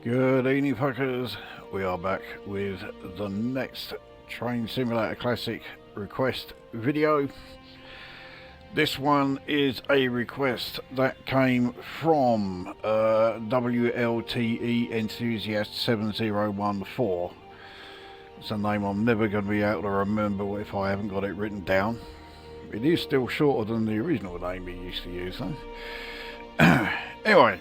Good evening, fuckers. We are back with the next Train Simulator Classic request video. This one is a request that came from WLTE Enthusiast 7014. It's a name I'm never going to be able to remember if I haven't got it written down. It is still shorter than the original name he used to use, though. Anyway.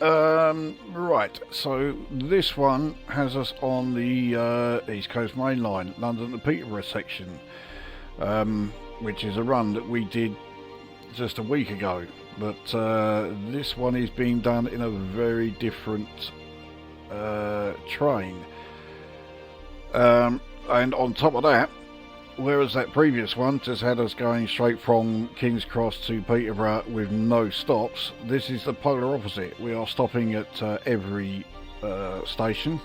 Right, so this one has us on the East Coast Main Line, London-Peterborough section, which is a run that we did just a week ago, but this one is being done in a very different train, and on top of that, whereas that previous one just had us going straight from King's Cross to Peterborough with no stops, this is the polar opposite. We are stopping at every station.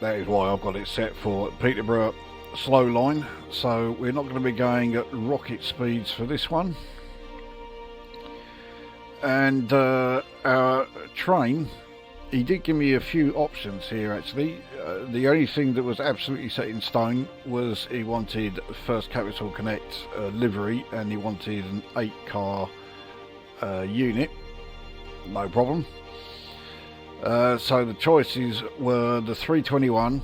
That is why I've got it set for Peterborough slow line, so we're not going to be going at rocket speeds for this one. And our train, he did give me a few options here actually. The only thing that was absolutely set in stone was he wanted First Capital Connect livery, and he wanted an 8-car unit. No problem. So the choices were the 321,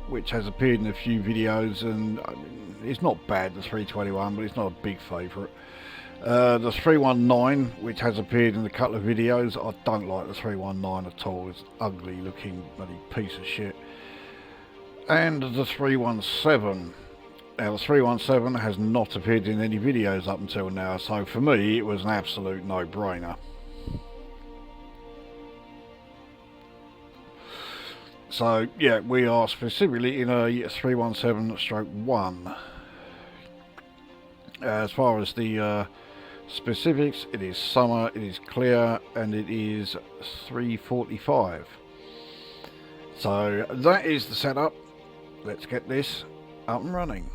which has appeared in a few videos, and I mean, it's not bad, the 321, but it's not a big favourite. The 319, which has appeared in a couple of videos. I don't like the 319 at all. It's an ugly looking bloody piece of shit. And the 317. Now the 317 has not appeared in any videos up until now, so for me it was an absolute no-brainer. So yeah, we are specifically in a 317/1. As far as the specifics, it is summer, it is clear, and it is 3:45. So that is the setup. Let's get this up and running.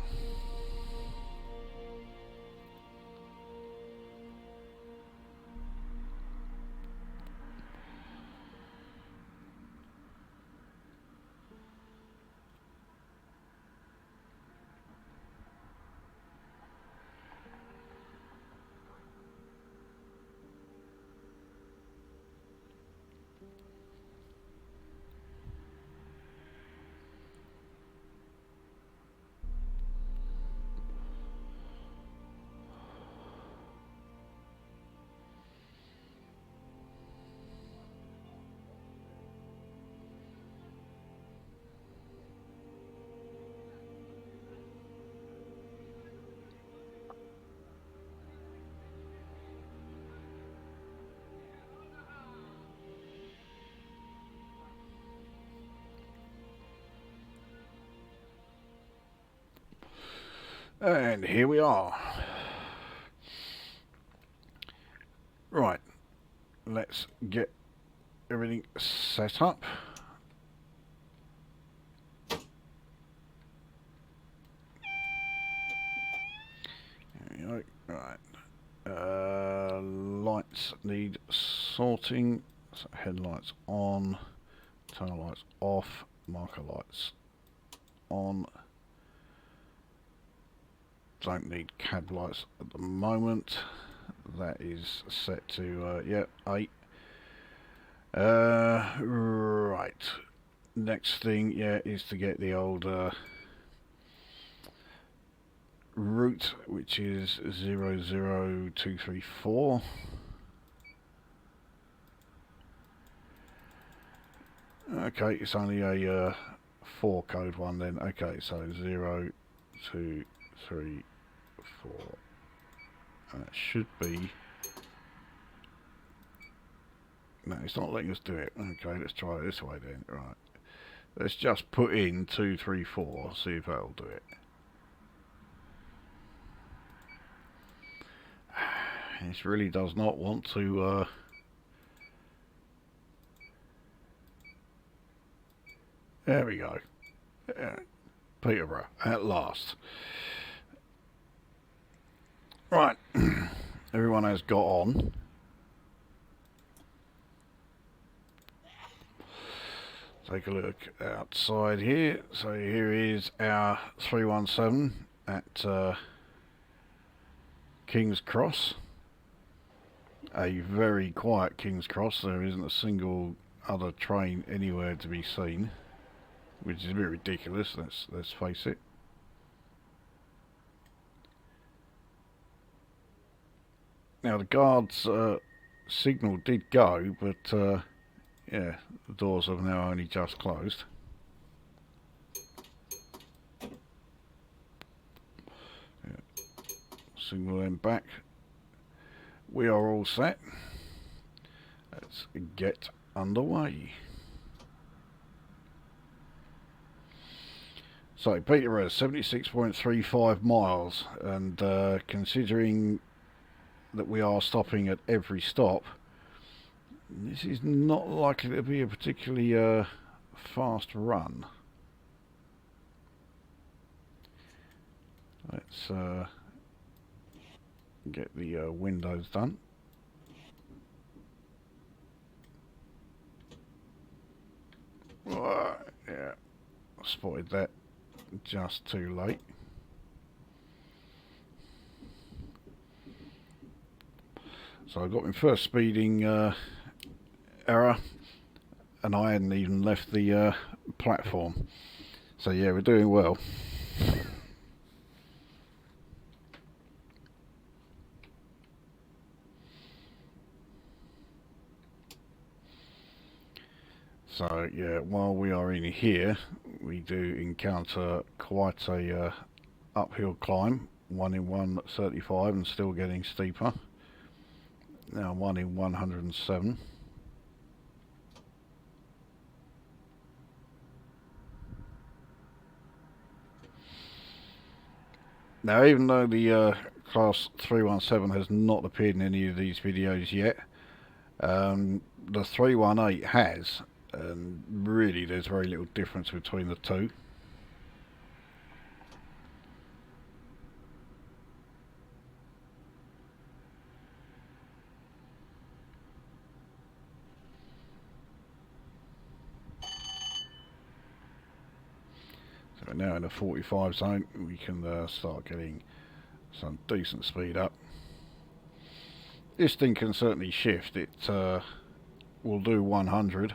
And here we are. Right, let's get everything set up. There we go. Right. Lights need sorting. So headlights on, tail lights off, marker lights on. Don't need cab lights at the moment. That is set to yeah, 8. Right. Next thing, yeah, is to get the old route, which is 00234. Okay, it's only a 4 code one then. Okay, so 023. 4. That should be. No, it's not letting us do it. Okay, let's try it this way then. Right. Let's just put in 234. See if that'll do it. This really does not want to. There we go. Peterborough at last. Right, everyone has got on. Take a look outside here. So here is our 317 at King's Cross. A very quiet King's Cross. There isn't a single other train anywhere to be seen, which is a bit ridiculous. Let's face it. Now the guard's signal did go, but yeah, the doors have now only just closed. Yeah. Signal them back. We are all set. Let's get underway. So Peterborough, 76.35 miles, and considering that we are stopping at every stop, this is not likely to be a particularly fast run. Let's get the windows done. Yeah, spotted that just too late. So I got my first speeding error, and I hadn't even left the platform. So yeah, we're doing well. So yeah, while we are in here, we do encounter quite a uphill climb. 1 in 135 and still getting steeper. Now 1 in 107. Now, even though the class 317 has not appeared in any of these videos yet, the 318 has, and really there's very little difference between the two. So we're now in the 45 zone. We can start getting some decent speed up. This thing can certainly shift. It will do 100.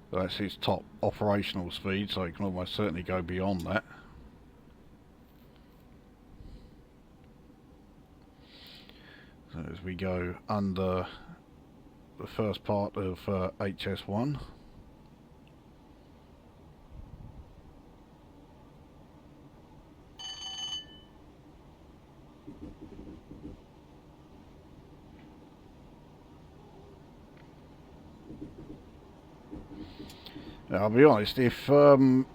That's its top operational speed, so it can almost certainly go beyond that. So as we go under the first part of HS1. Now, I'll be honest, if the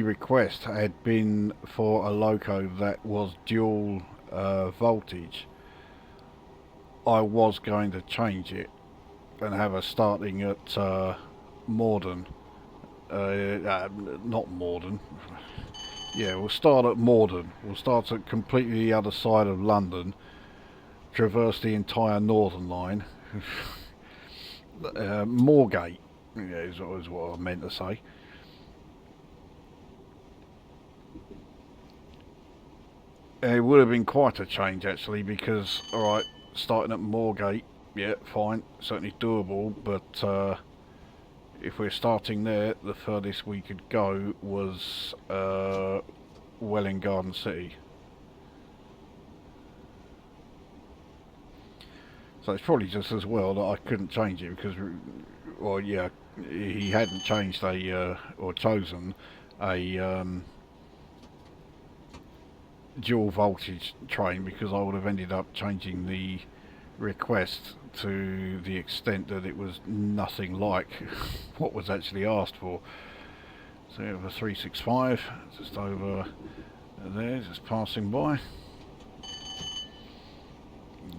request had been for a loco that was dual voltage, I was going to change it and have us starting at Morden. Not Morden. Yeah, we'll start at Morden. We'll start at completely the other side of London, traverse the entire Northern Line. Moorgate, yeah, is what I meant to say. It would have been quite a change actually, because alright, starting at Moorgate, yeah, fine, certainly doable, but if we're starting there, the furthest we could go was Welwyn Garden City. So it's probably just as well that I couldn't change it, because, well, yeah, he hadn't changed or chosen a dual voltage train, because I would have ended up changing the request to the extent that it was nothing like what was actually asked for. So we have a 365 just over there, just passing by.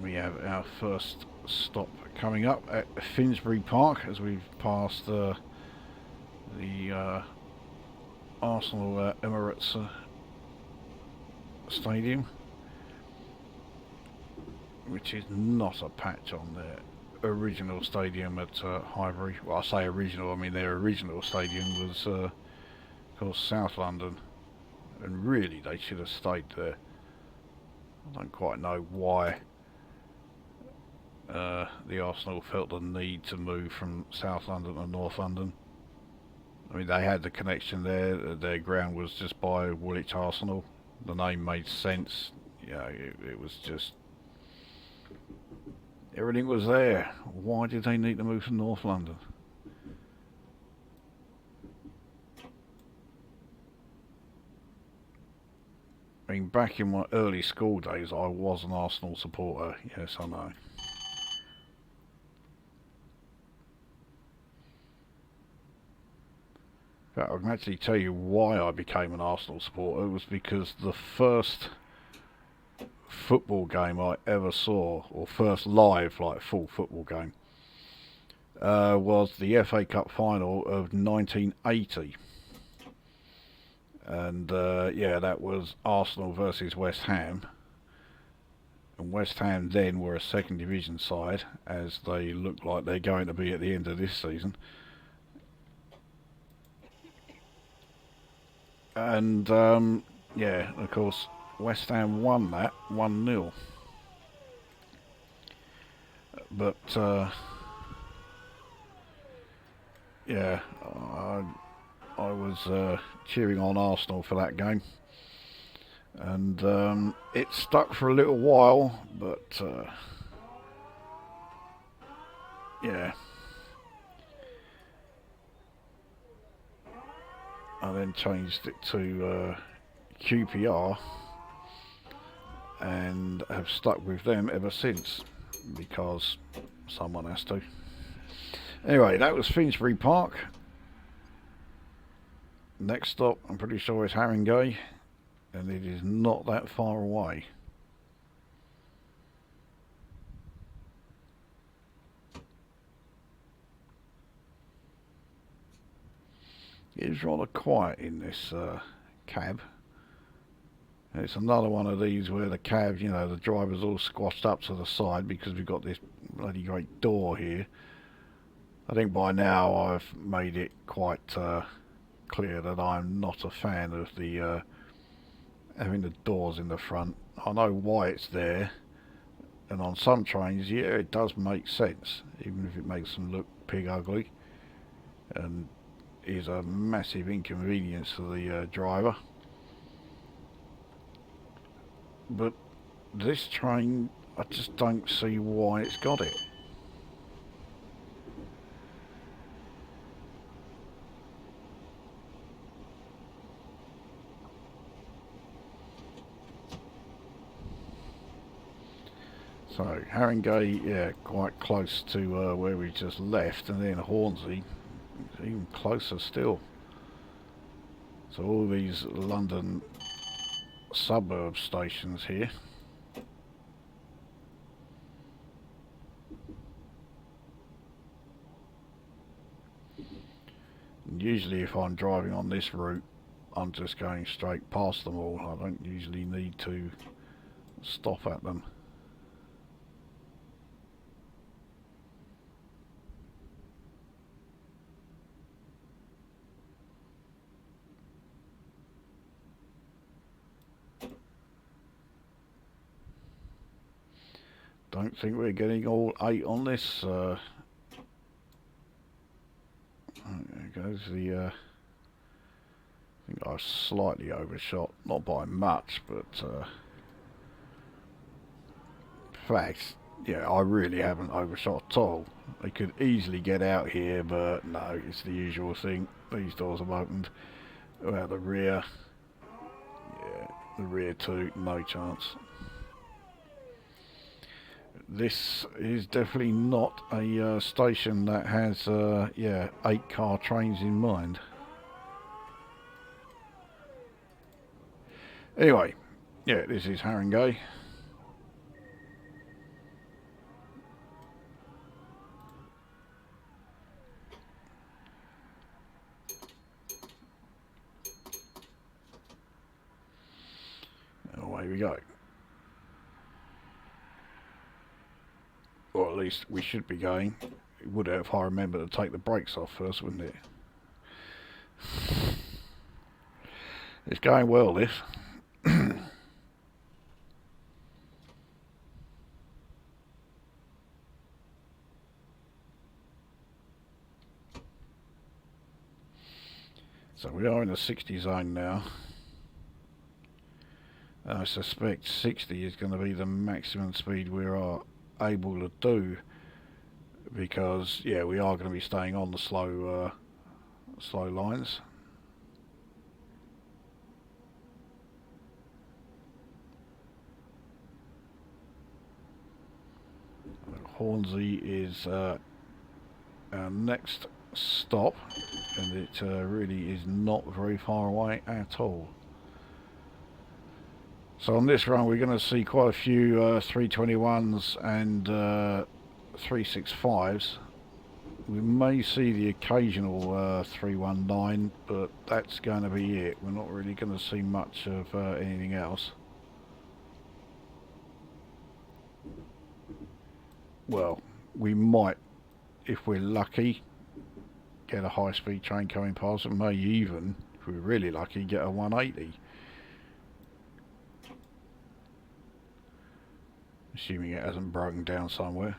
We have our first stop coming up at Finsbury Park, as we've passed the Arsenal Emirates Stadium, which is not a patch on there original stadium at Highbury. Well, I say original, I mean their original stadium was, of course, South London, and really they should have stayed there. I don't quite know why the Arsenal felt the need to move from South London to North London. I mean, they had the connection there. Their ground was just by Woolwich Arsenal. The name made sense. You know, it was just... everything was there. Why did they need to move to North London? I mean, back in my early school days, I was an Arsenal supporter. Yes, I know. In fact, I can actually tell you why I became an Arsenal supporter. It was because the first football game I ever saw, or first live, like, full football game, was the FA Cup final of 1980. And yeah, that was Arsenal versus West Ham. And West Ham then were a second division side, as they look like they're going to be at the end of this season. And yeah, of course, West Ham won that 1-0. But yeah, I was cheering on Arsenal for that game, and it stuck for a little while, but yeah, I then changed it to QPR and have stuck with them ever since, because someone has to. Anyway, that was Finsbury Park. Next stop, I'm pretty sure, is Haringey, and it is not that far away. It is rather quiet in this cab. And it's another one of these where the cab, you know, the driver's all squashed up to the side because we've got this bloody great door here. I think by now I've made it quite clear that I'm not a fan of the having the doors in the front. I know why it's there, and on some trains, yeah, it does make sense, even if it makes them look pig ugly, and is a massive inconvenience for the driver. But this train, I just don't see why it's got it. So, Haringey, yeah, quite close to where we just left, and then Hornsey, even closer still. So all these London suburb stations here. And usually if I'm driving on this route, I'm just going straight past them all. I don't usually need to stop at them. Don't think we're getting all 8 on this. There goes the... I think I slightly overshot, not by much, but... in fact, yeah, I really haven't overshot at all. They could easily get out here, but no, it's the usual thing. These doors have opened. Well, the rear... yeah, the rear too, no chance. This is definitely not a station that has, yeah, 8-car trains in mind. Anyway, yeah, this is Haringey. And away we go. Oh, or at least we should be going. It would have if I remember to take the brakes off first, wouldn't it? It's going well, this. So we are in the 60 zone now. I suspect 60 is going to be the maximum speed we are able to do, because yeah, we are going to be staying on the slow lines. Hornsey is our next stop, and it really is not very far away at all. So on this run we're going to see quite a few 321s and 365s. We may see the occasional 319, but that's going to be it. We're not really going to see much of anything else. Well, we might, if we're lucky, get a high-speed train coming past, and may even, if we're really lucky, get a 180. Assuming it hasn't broken down somewhere.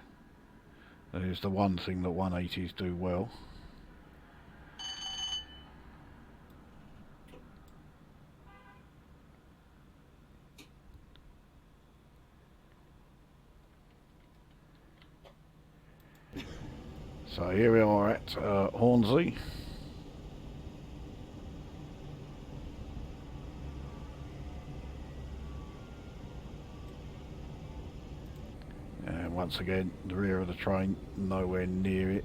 That is the one thing that 180s do well. So here we are at Hornsey. And once again, the rear of the train, nowhere near it.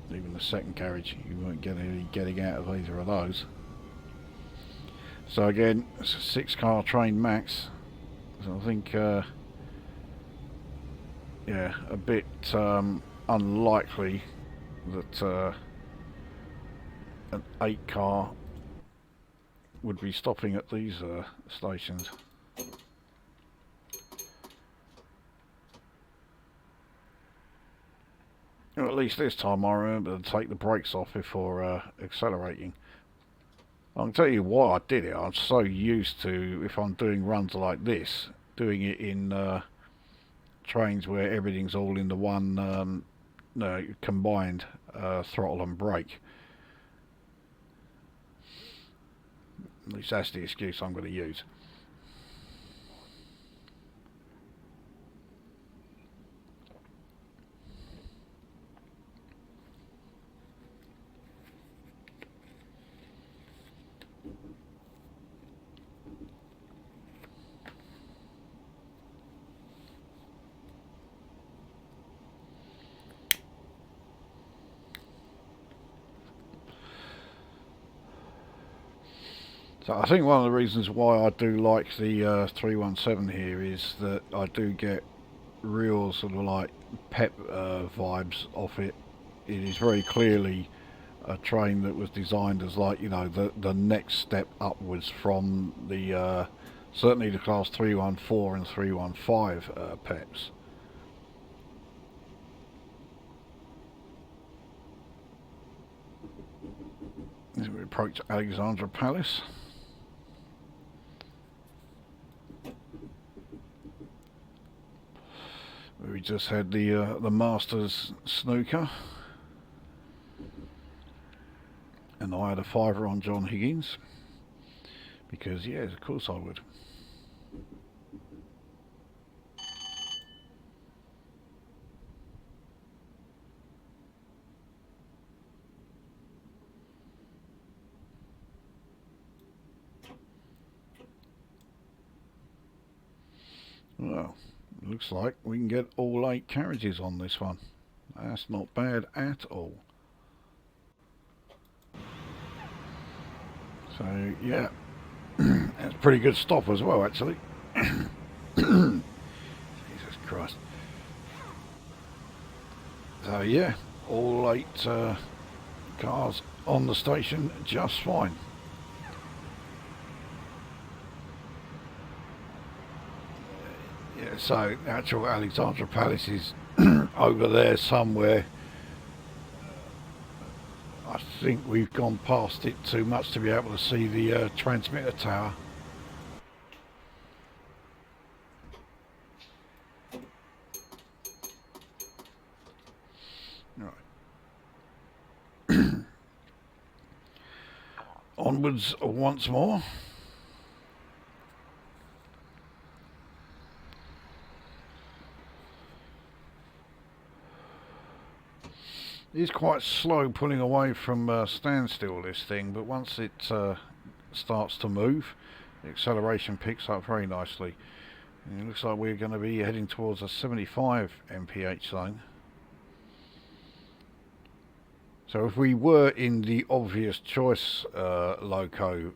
Even the second carriage, you won't get any getting out of either of those. So again, it's a 6-car train max. So I think, yeah, a bit unlikely that an 8-car would be stopping at these stations. Well, at least this time I remember to take the brakes off before accelerating. I can tell you why I did it. I'm so used to, if I'm doing runs like this, doing it in trains where everything's all in the one combined throttle and brake. At least that's the excuse I'm going to use. So I think one of the reasons why I do like the 317 here is that I do get real sort of like pep vibes off it. It is very clearly a train that was designed as, like, you know, the next step upwards from the certainly the class 314 and 315 peps. As we approach Alexandra Palace. We just had the Masters snooker, and I had a fiver on John Higgins, because yes, of course I would. Well, looks like we can get all 8 carriages on this one. That's not bad at all. So yeah, that's a pretty good stop as well, actually. Jesus Christ. So yeah, all 8 cars on the station just fine. Yeah, so actual Alexandra Palace is over there somewhere. I think we've gone past it too much to be able to see the transmitter tower. Right. Onwards once more. It's quite slow pulling away from standstill, this thing, but once it starts to move, the acceleration picks up very nicely. And it looks like we're going to be heading towards a 75 mph zone. So if we were in the obvious choice loco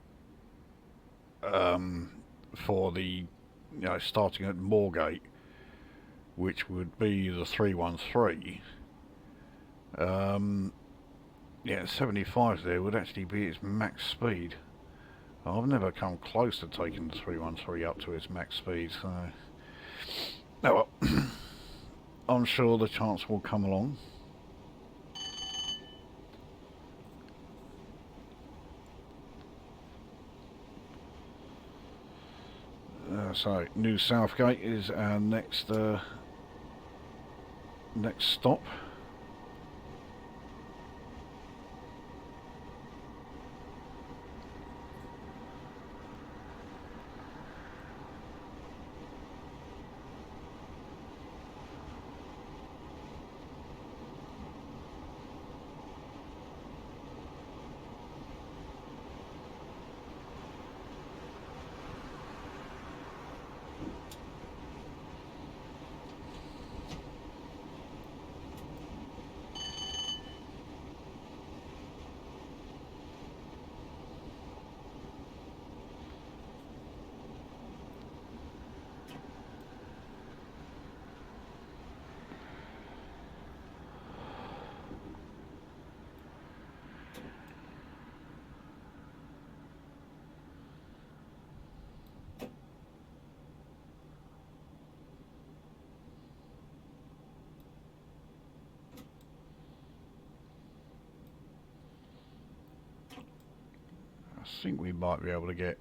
for the, starting at Moorgate, which would be the 313, yeah, 75 there would actually be its max speed. I've never come close to taking the 313 up to its max speed, so oh well. I'm sure the chance will come along. So New Southgate is our next stop. I think we might be able to get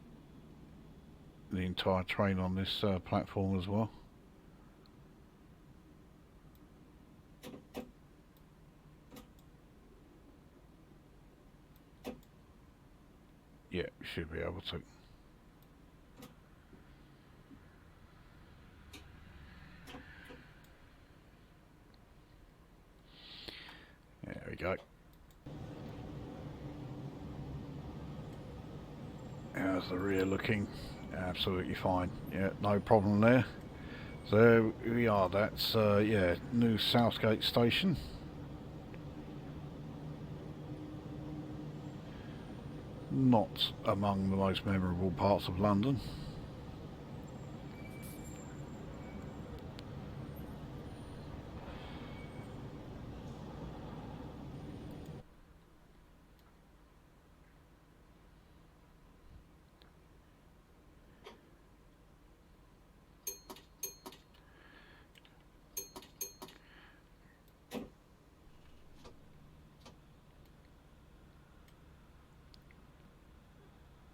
the entire train on this platform as well. Yeah, we should be able to. There we go. How's the rear looking? Absolutely fine. Yeah, no problem there. So here we are. That's yeah, New Southgate Station. Not among the most memorable parts of London.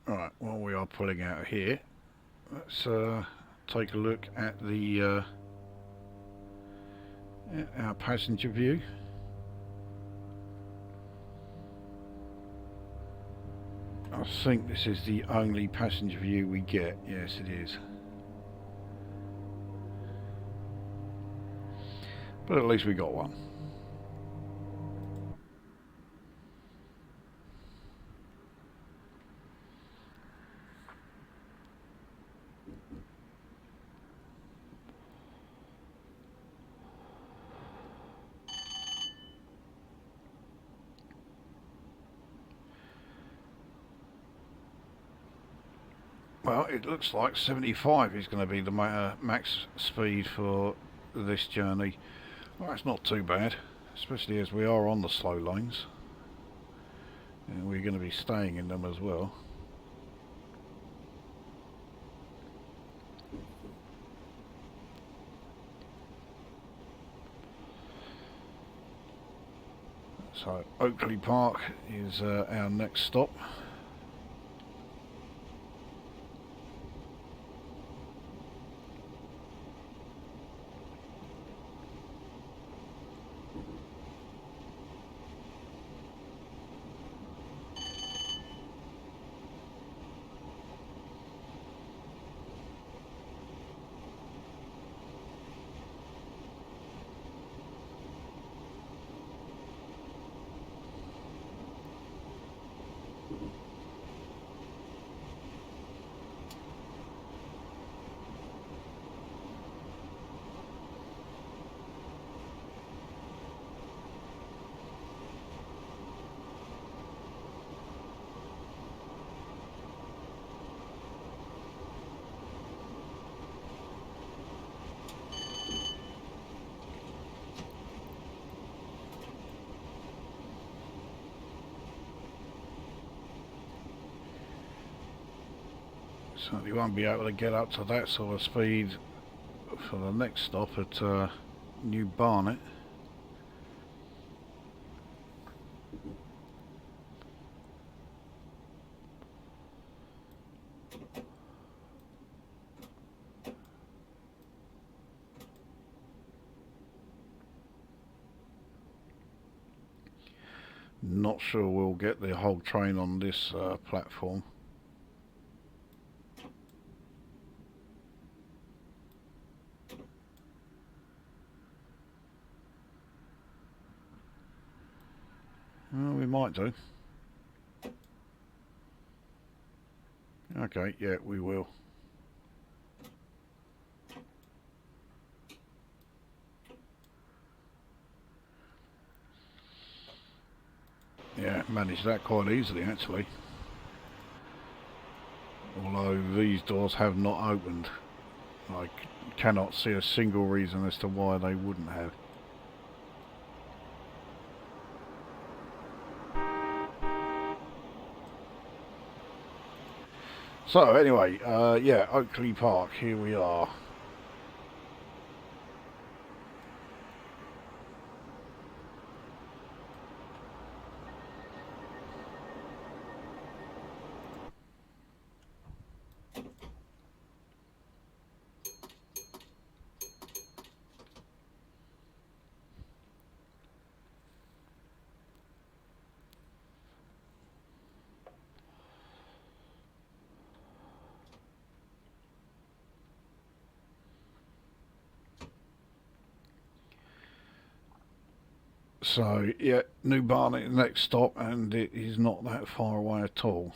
Right, while we are pulling out of here, let's take a look at the our passenger view. I think this is the only passenger view we get. Yes, it is. But at least we got one. Well, it looks like 75 is going to be the max speed for this journey. Well, that's not too bad, especially as we are on the slow lanes. And we're going to be staying in them as well. So Oakley Park is our next stop. Certainly won't be able to get up to that sort of speed for the next stop at New Barnet. Not sure we'll get the whole train on this platform. Well, we might do. Okay, yeah, we will. Yeah, managed that quite easily actually. Although these doors have not opened. I cannot see a single reason as to why they wouldn't have. So anyway, yeah, Oakley Park, here we are. So, yeah, New Barnet next stop, and it is not that far away at all.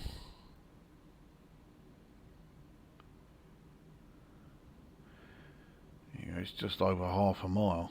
Yeah, it's just over half a mile.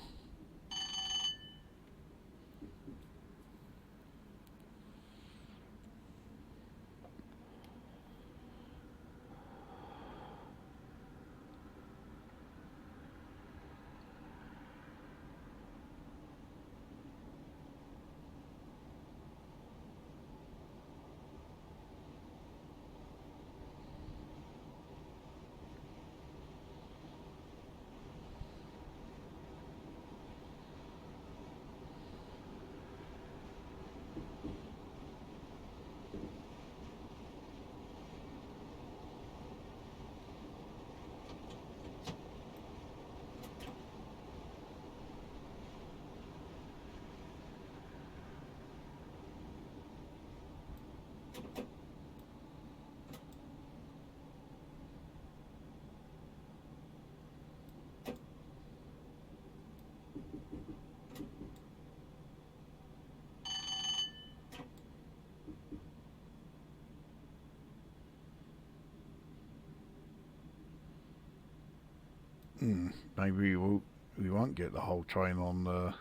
Maybe we won't get the whole train on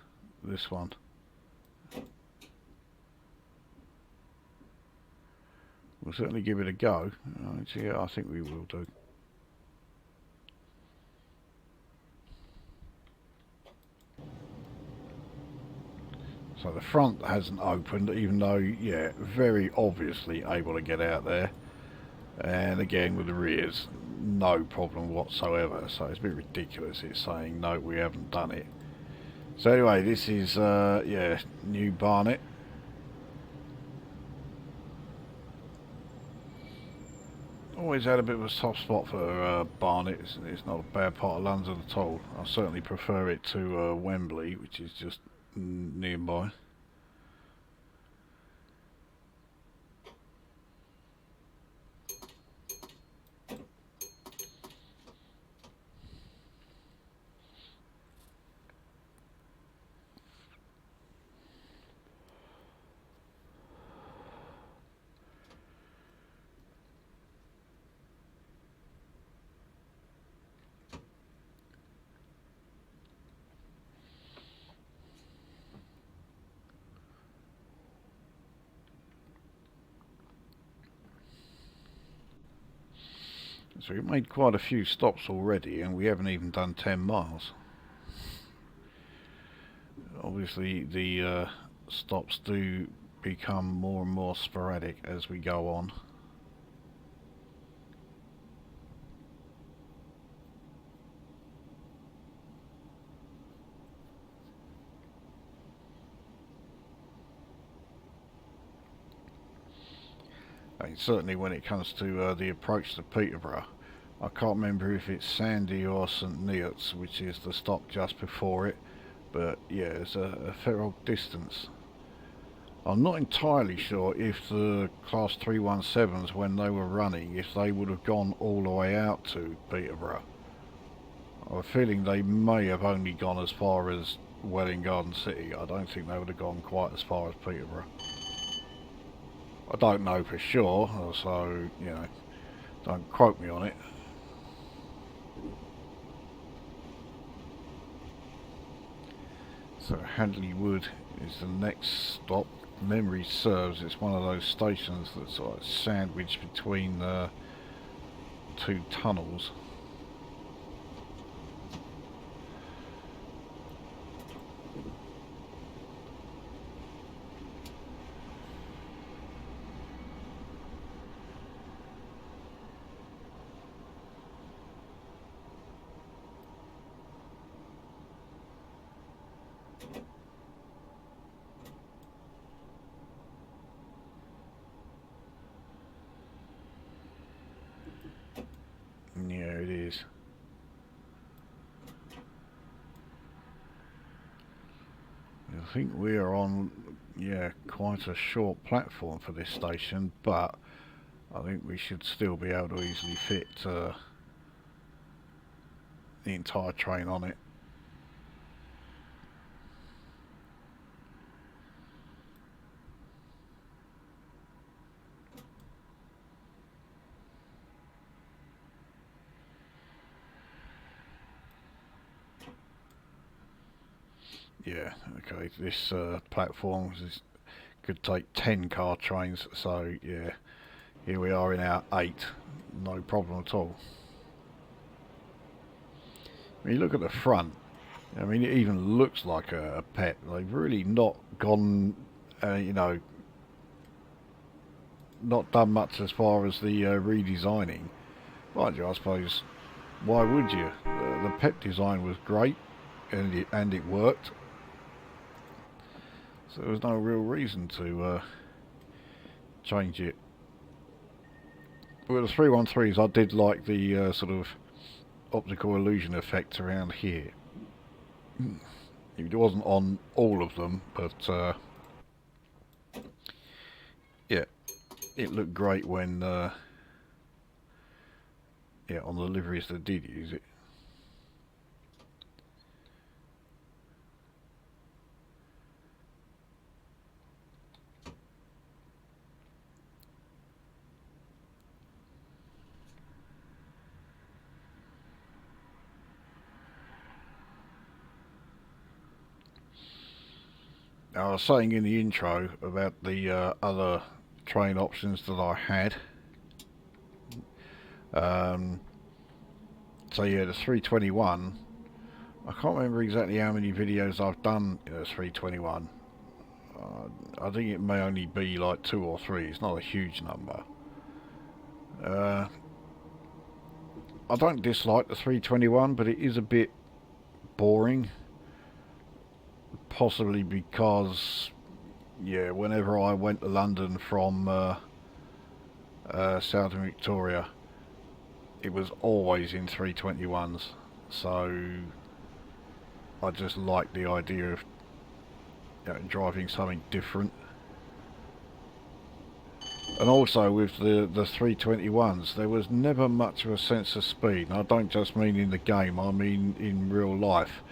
this one. We'll certainly give it a go. Yeah, I think we will do. So the front hasn't opened, even though, yeah, very obviously able to get out there. And again with the rears, no problem whatsoever. So it's a bit ridiculous. It's saying no, we haven't done it. So anyway, this is yeah, New Barnet. Always had a bit of a soft spot for Barnet. It's not a bad part of London at all. I certainly prefer it to Wembley, which is just nearby. So we've made quite a few stops already, and we haven't even done 10 miles. Obviously the stops do become more and more sporadic as we go on. And certainly when it comes to the approach to Peterborough, I can't remember if it's Sandy or St Neots, which is the stop just before it, but yeah, it's a fair old distance. I'm not entirely sure if the Class 317s, when they were running, if they would have gone all the way out to Peterborough. I have a feeling they may have only gone as far as Welwyn Garden City. I don't think they would have gone quite as far as Peterborough. I don't know for sure, so, you know, don't quote me on it. So Hadley Wood is the next stop. Memory serves, it's one of those stations that's sort of sandwiched between two tunnels. Yeah, it is. I think we are on, yeah, quite a short platform for this station, but I think we should still be able to easily fit the entire train on it. Yeah, okay, this platform could take 10 car trains, so yeah, here we are in our 8, no problem at all. When you look at the front, I mean, it even looks like a pet. They've really not gone, you know, not done much as far as the redesigning. Mind you, I suppose, why would you? The pet design was great, and it worked. So there was no real reason to change it. With the 313s, I did like the sort of optical illusion effect around here. It wasn't on all of them, but yeah, it looked great when yeah, on the liveries that did use it. I was saying in the intro about the other train options that I had. So yeah, the 321, I can't remember exactly how many videos I've done in a 321. I think it may only be like 2 or 3, it's not a huge number. I don't dislike the 321, but it is a bit boring. Possibly because, yeah, whenever I went to London from Southern Victoria, it was always in 321s, so I just like the idea of driving something different. And also with the 321s, there was never much of a sense of speed. And I don't just mean in the game, I mean in real life.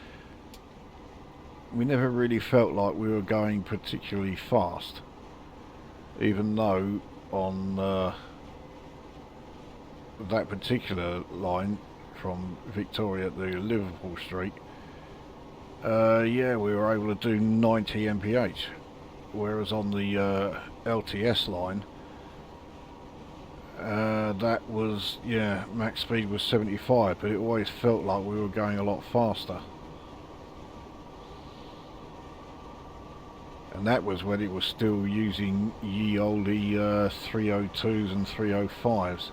We never really felt like we were going particularly fast, even though on that particular line from Victoria to Liverpool Street, yeah, we were able to do 90 mph, whereas on the LTS line, that was, yeah, max speed was 75, but it always felt like we were going a lot faster. And that was when it was still using ye olde 302s and 305s.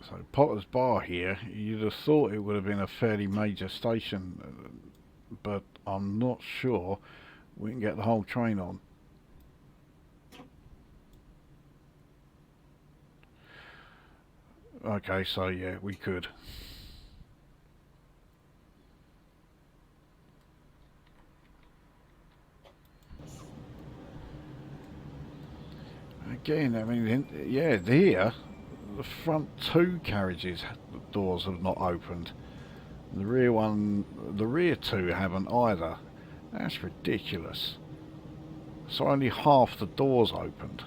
So Potter's Bar here, you'd have thought it would have been a fairly major station, but I'm not sure we can get the whole train on. Okay, so yeah, we could. Again, I mean, yeah, here, the front two carriages doors have not opened. The rear one, the rear two haven't either. That's ridiculous. So only half the doors opened.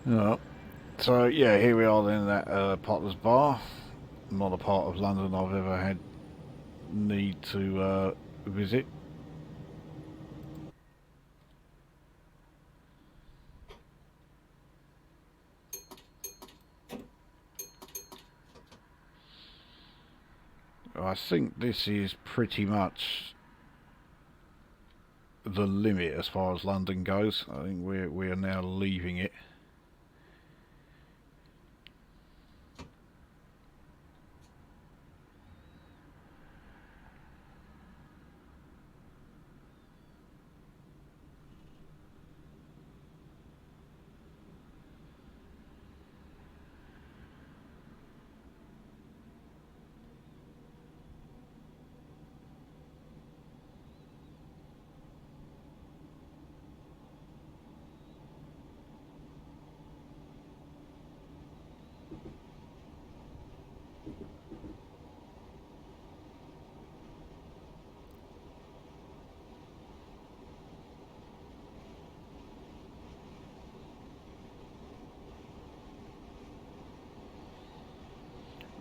Yeah. So yeah, here we are then at Potter's Bar. Not a part of London I've ever had need to visit. I think this is pretty much the limit as far as London goes. I think we are now leaving it.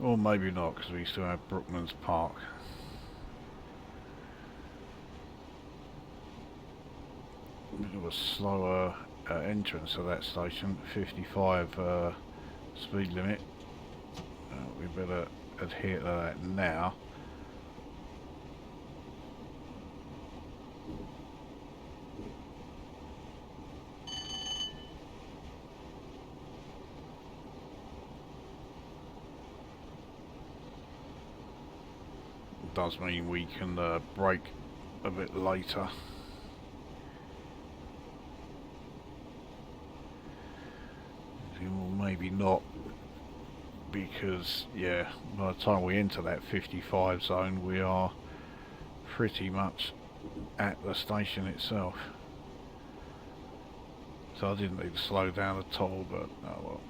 Or maybe not, because we still have Brookman's Park. A bit of a slower entrance to that station, 55 speed limit. We better adhere to that now. Does mean we can brake a bit later. Well, maybe not, because yeah, by the time we enter that 55 zone we are pretty much at the station itself. So I didn't need to slow down at all, but oh well.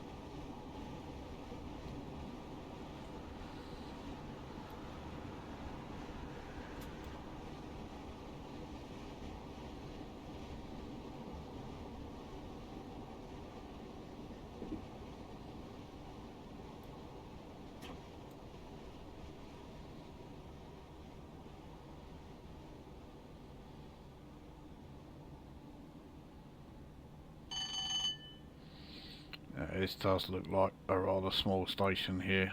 This does look like a rather small station here.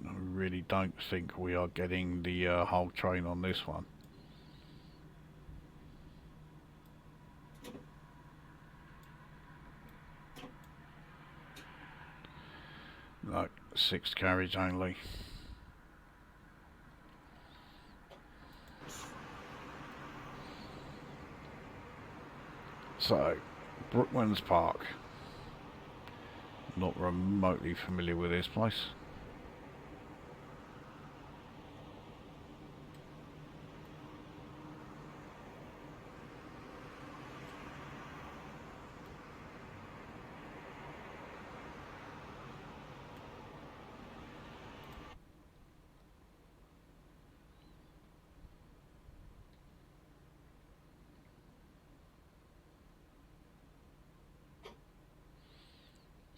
I really don't think we are getting the whole train on this one. No, 6 carriage only. So, Brooklands Park. Not remotely familiar with this place.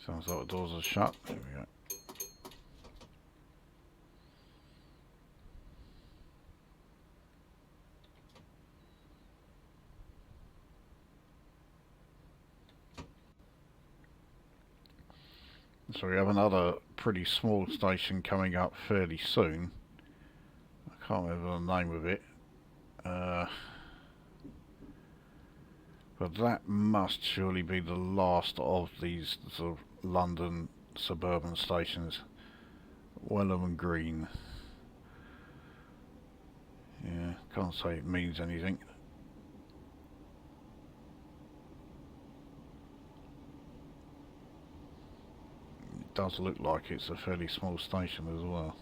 Sounds like the doors are shut. There we go. So we have another pretty small station coming up fairly soon. I can't remember the name of it. But that must surely be the last of these sort of London suburban stations. Welham Green. Yeah, can't say it means anything. It does look like it's a fairly small station as well.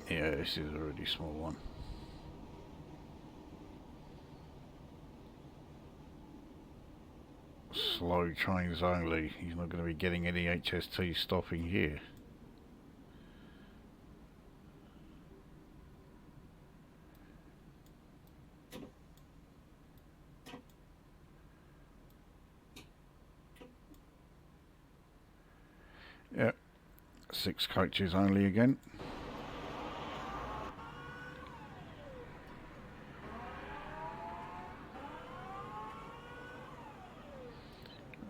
Yeah, this is a really small one. Slow trains only. He's not going to be getting any HST stopping here. Yep, 6 coaches only again.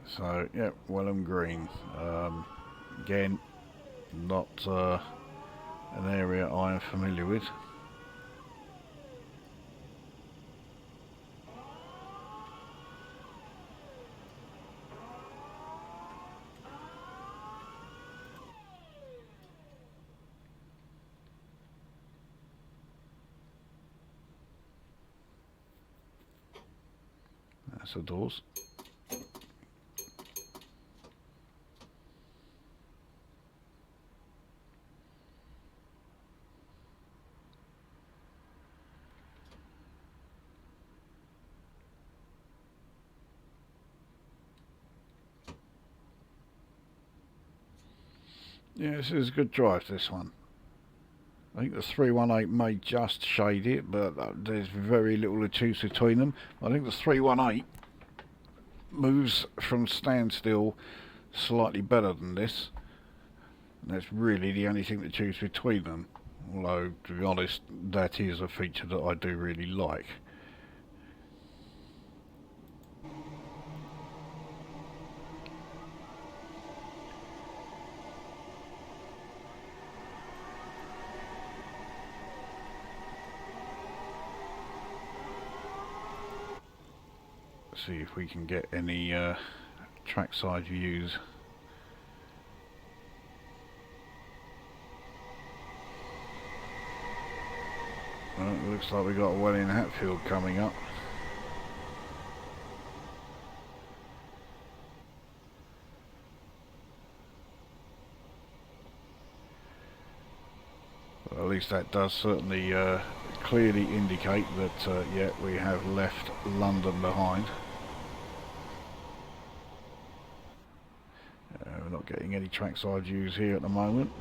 So, yeah, Welham Green. Again, not an area I am familiar with. That's the doors. Yeah, this is a good drive, this one. I think the 318 may just shade it, but there's very little to choose between them. I think the 318 moves from standstill slightly better than this. And that's really the only thing to choose between them. Although, to be honest, that is a feature that I do really like. See if we can get any trackside views. Well, it looks like we got a Welling Hatfield coming up. least that does certainly clearly indicate that yeah, we have left London behind. We're not getting any trackside views here at the moment.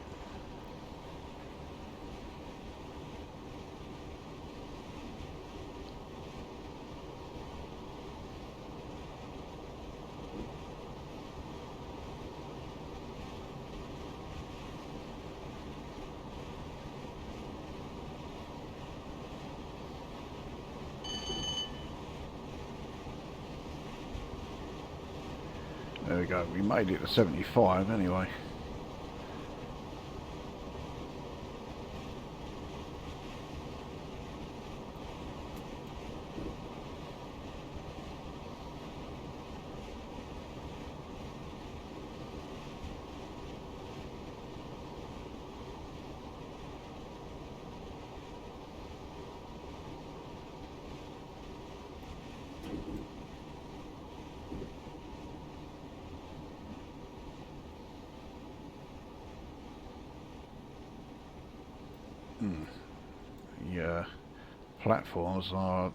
There we go, we made it to 75 anyway. The platforms are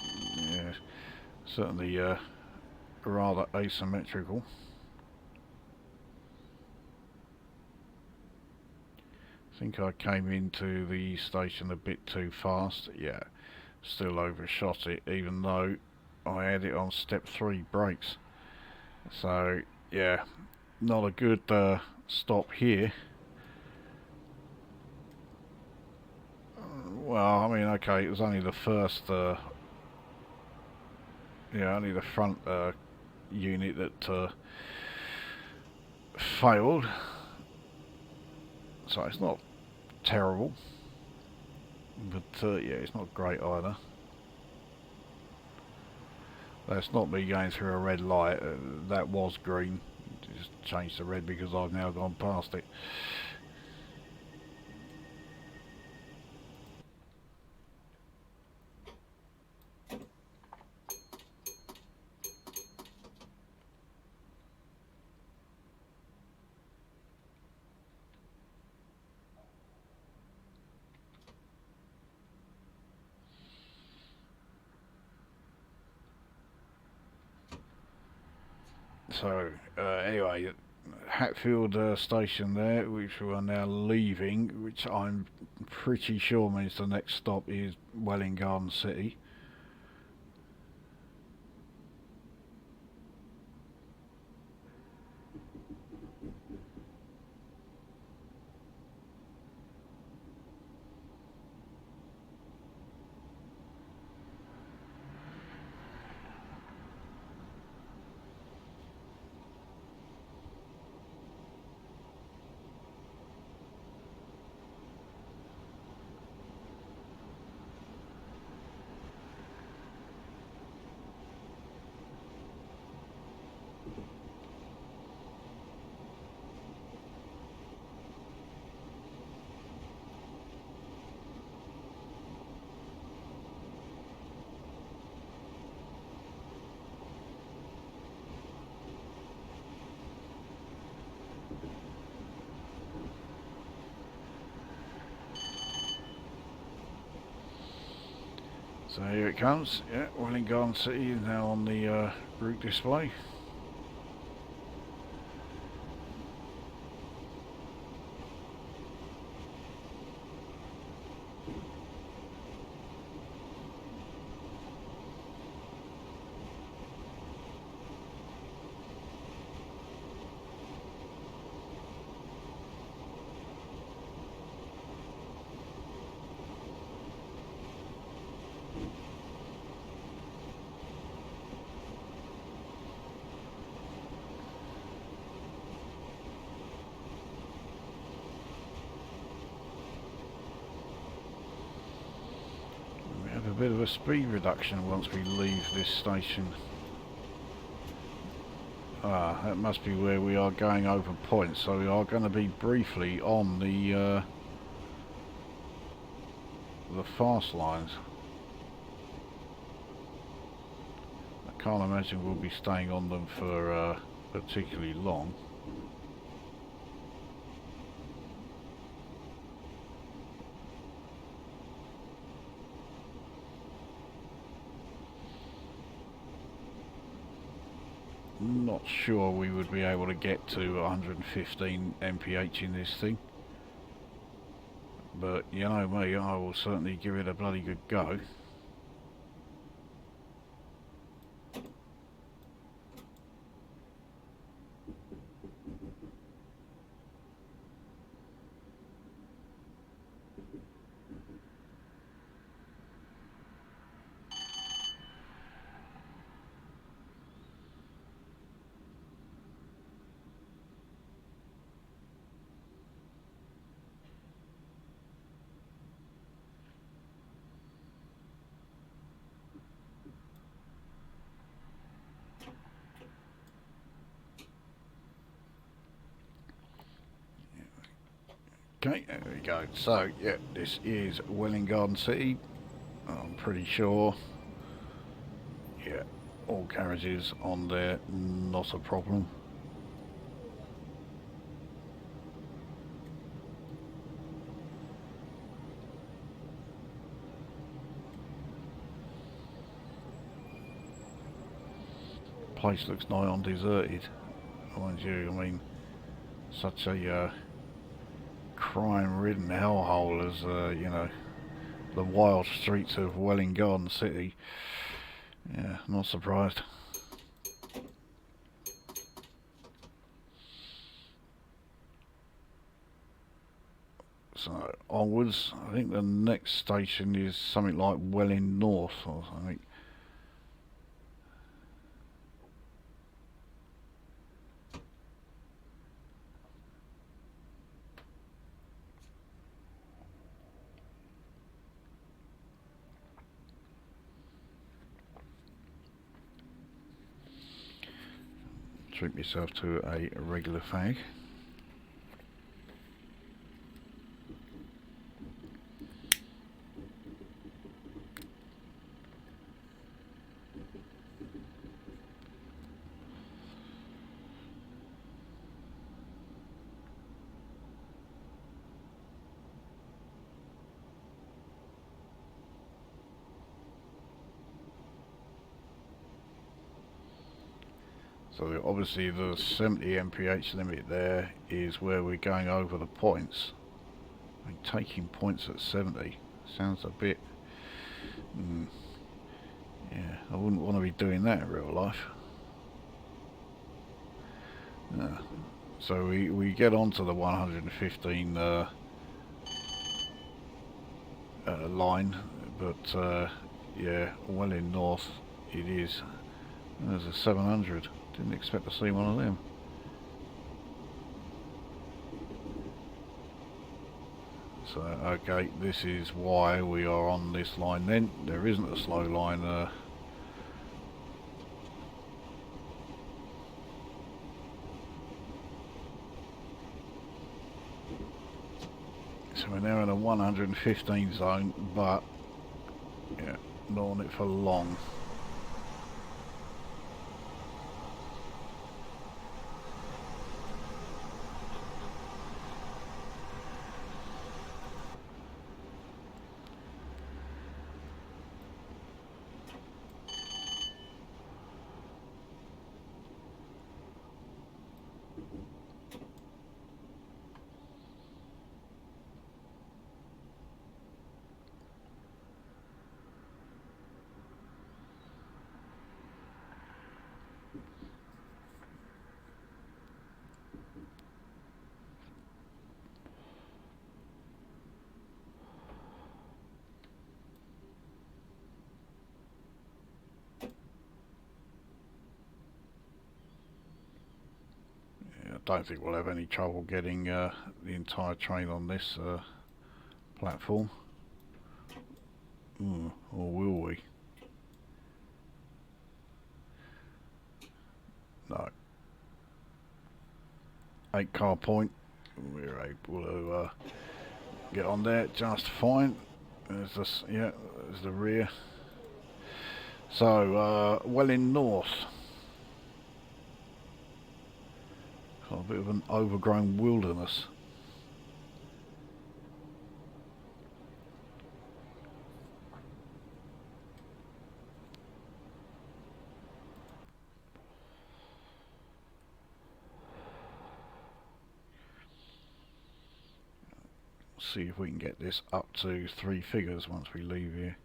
certainly rather asymmetrical. I think I came into the station a bit too fast. Yeah, still overshot it, even though I had it on step 3 brakes. So yeah, not a good stop here. Well, I mean, okay, it was only the first, yeah, only the front unit that failed, so it's not terrible, but yeah, it's not great either. That's not me going through a red light. That was green, just changed to red because I've now gone past it. So anyway, Hatfield station there, which we are now leaving, which I'm pretty sure means the next stop is Welwyn Garden City. So here it comes, yeah, Welwyn Garden City is now on the route display. A bit of a speed reduction once we leave this station. Ah, that must be where we are going over points, so we are going to be briefly on the fast lines. I can't imagine we'll be staying on them for particularly long. Not sure we would be able to get to 115 mph in this thing. But you know me, I will certainly give it a bloody good go. Okay, there we go. So, yeah, this is Welwyn Garden City. I'm pretty sure. Yeah, all carriages on there, not a problem. Place looks nigh on deserted, mind you. I mean, such a crime-ridden hellhole as you know, the wild streets of Welwyn Garden City. Yeah, not surprised. So onwards, I think the next station is something like Welwyn North or something. Treat myself to a regular fag. So obviously the 70 mph limit there is where we're going over the points. I mean, taking points at 70 sounds a bit... yeah, I wouldn't want to be doing that in real life. So we get onto the 115 line, but yeah, Welwyn North it is. There's a 700. Didn't expect to see one of them. So okay, this is why we are on this line then. There isn't a slow line so we're now in a 115 zone, but yeah, not on it for long. I don't think we'll have any trouble getting the entire train on this platform. Or will we? No. 8-car point. We're able to get on there just fine. There's this, yeah, there's the rear. So Welwyn North. Got a bit of an overgrown wilderness. see if we can get this up to 3 figures once we leave here.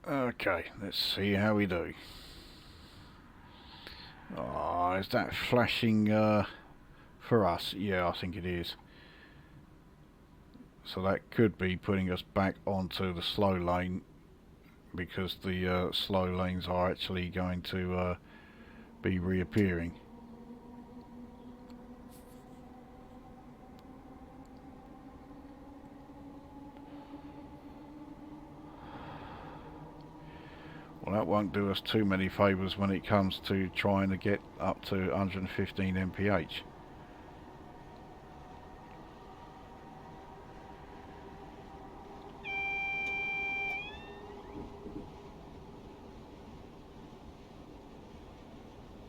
Okay, let's see how we do. Oh, is that flashing for us? Yeah, I think it is. So that could be putting us back onto the slow lane, because the slow lanes are actually going to be reappearing. Well, that won't do us too many favours when it comes to trying to get up to 115 mph.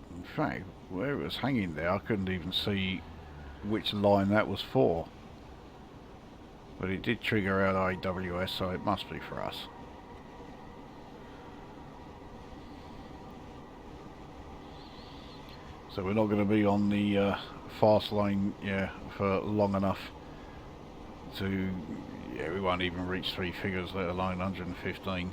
In fact, where it was hanging there, I couldn't even see which line that was for. But it did trigger out AWS, so it must be for us. So we're not going to be on the fast lane, yeah, for long enough to, yeah, we won't even reach 3 figures, let alone 115.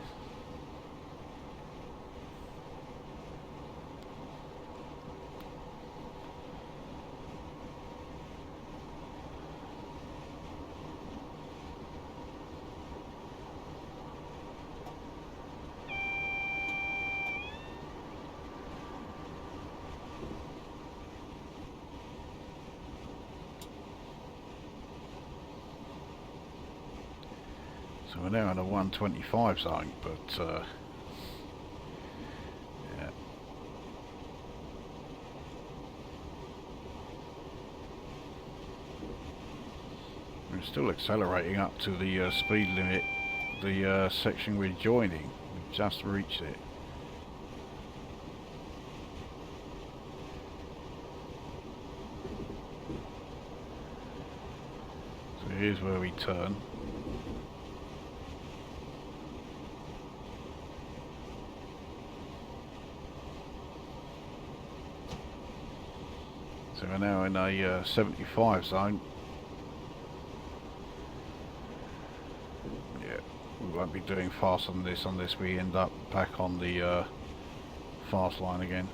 So we're now in a 125 zone, but yeah. We're still accelerating up to the speed limit, the section we're joining. We've just reached it. So here's where we turn. So we're now in a 75 zone. Yeah, we won't be doing faster than this unless we end up back on the fast line again.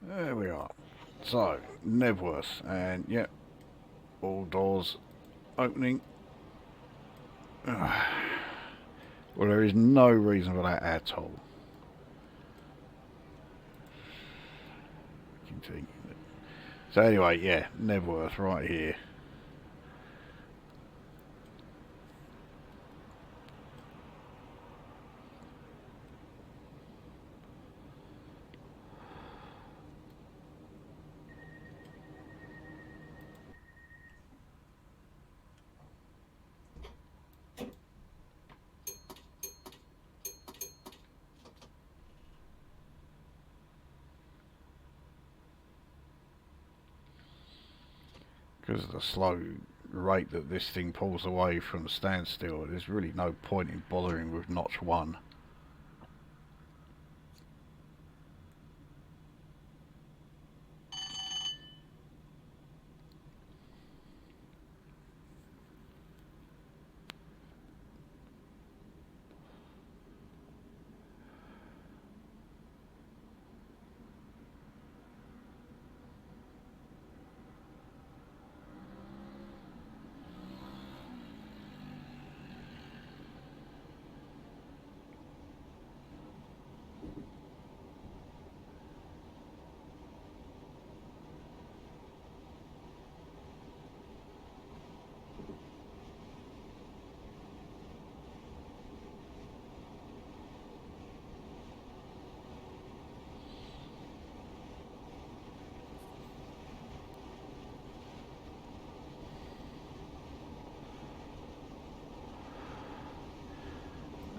There we are. So, Nebworth, and yep, all doors opening. Well, there is no reason for that at all. Continue. So anyway, yeah, Nebworth right here. Because of the slow rate that this thing pulls away from standstill, there's really no point in bothering with notch 1.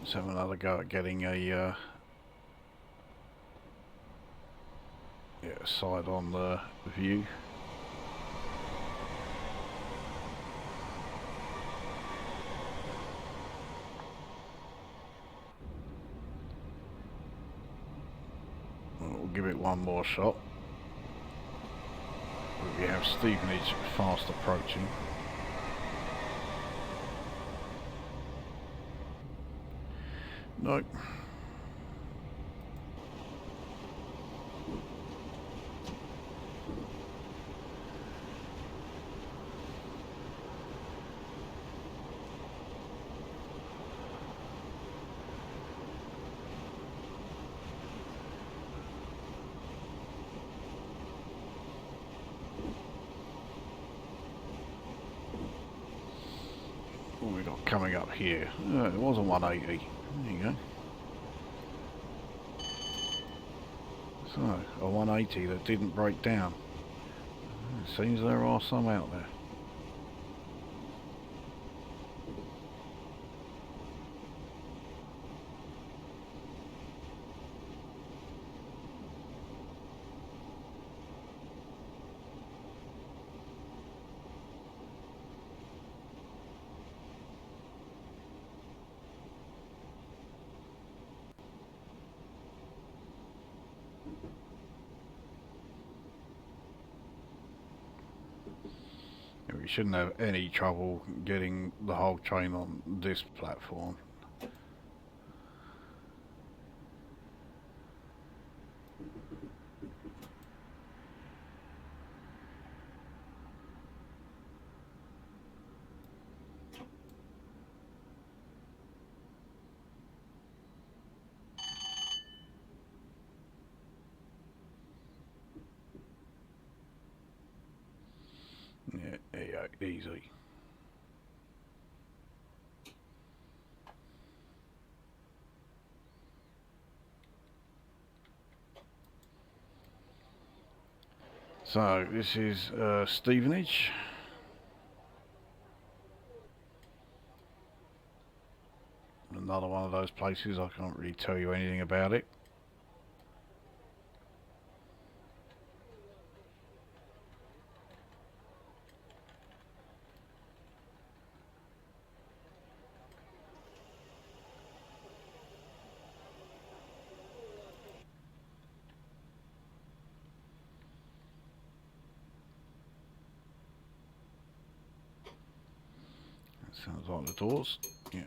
Let's have another go at getting a side on the view. We'll give it one more shot. We have Stevenage fast approaching. Nope. What we got coming up here? It was a 180. There you go. So, a 180 that didn't break down. It seems there are some out there. We shouldn't have any trouble getting the whole train on this platform. Yeah, easy. So this is Stevenage. Another one of those places I can't really tell you anything about it. Sounds like the doors. Yeah.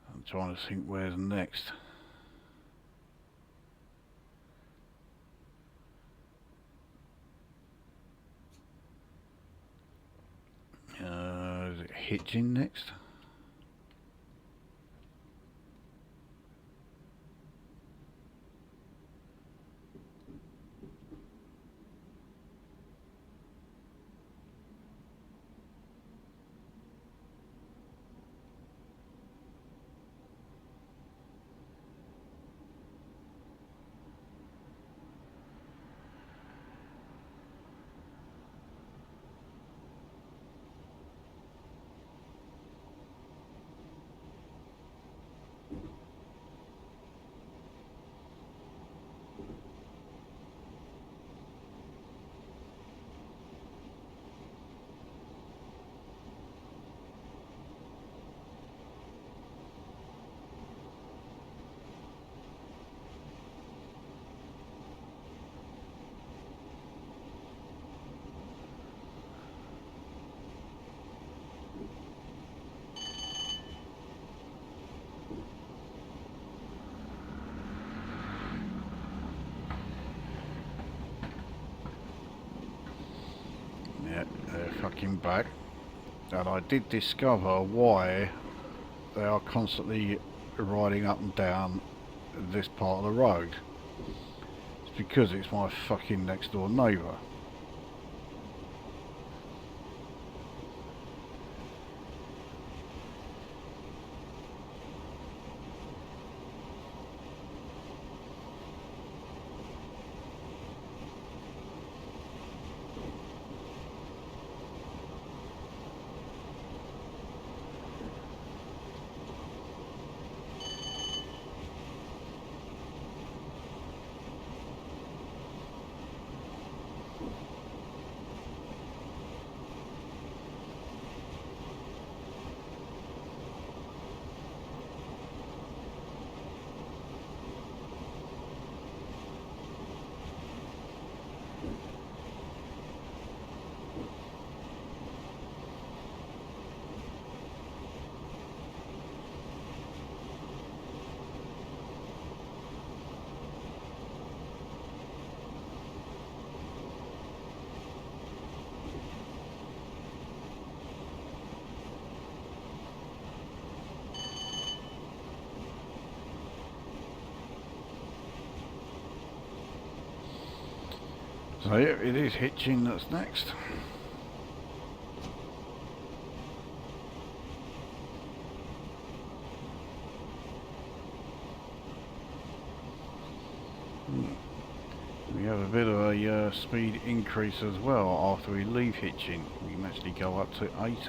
I'm trying to think where's next. Is it Hitchin next? fucking back, and I did discover why they are constantly riding up and down this part of the road. It's because it's my fucking next door neighbour. So yeah, it is hitching that's next. We have a bit of a speed increase as well after we leave hitching. We can actually go up to 80.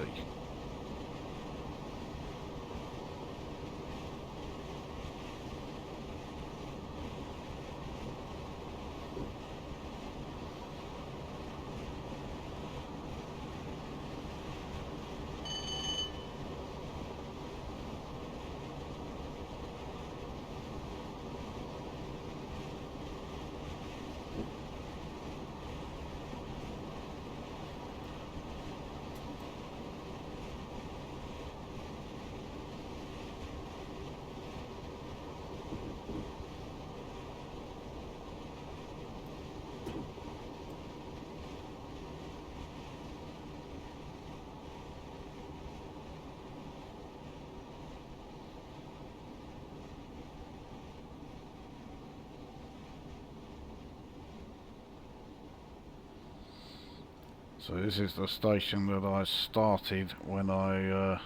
So this is the station that I started when I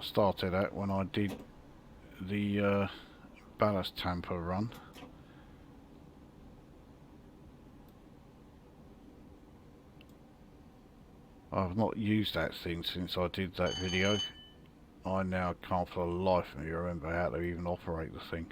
started at when I did the ballast tamper run. I've not used that thing since I did that video. I now can't for the life of me remember how to even operate the thing.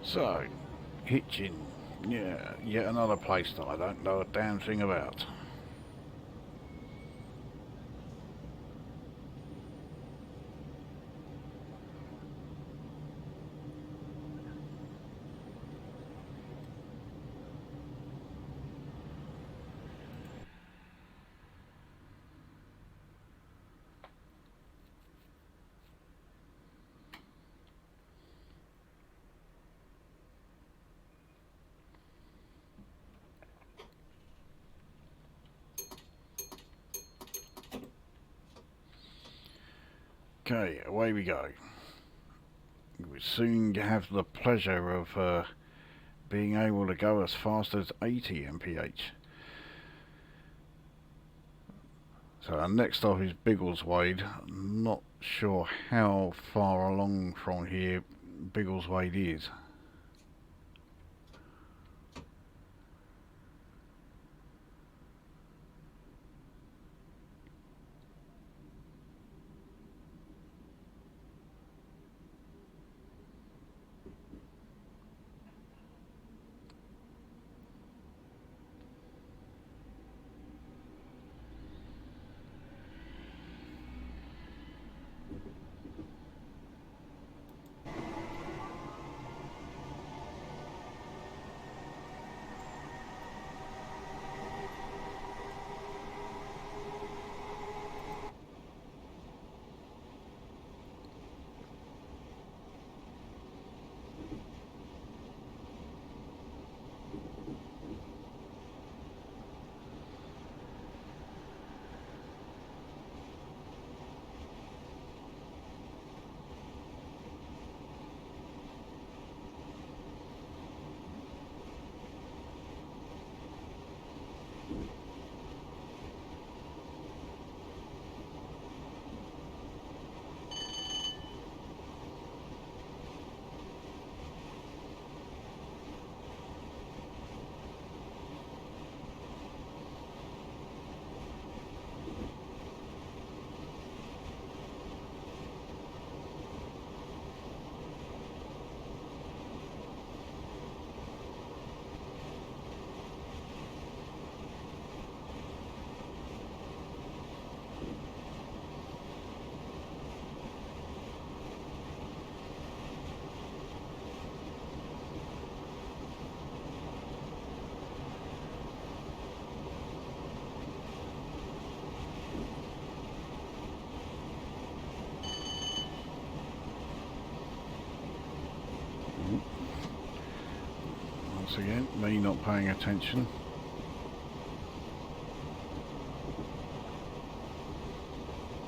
So, hitching. Yeah, yet another place that I don't know a damn thing about. Okay, away we go. We soon have the pleasure of being able to go as fast as 80 mph. So our next stop is Biggleswade. I'm not sure how far along from here Biggleswade is. once again, me not paying attention.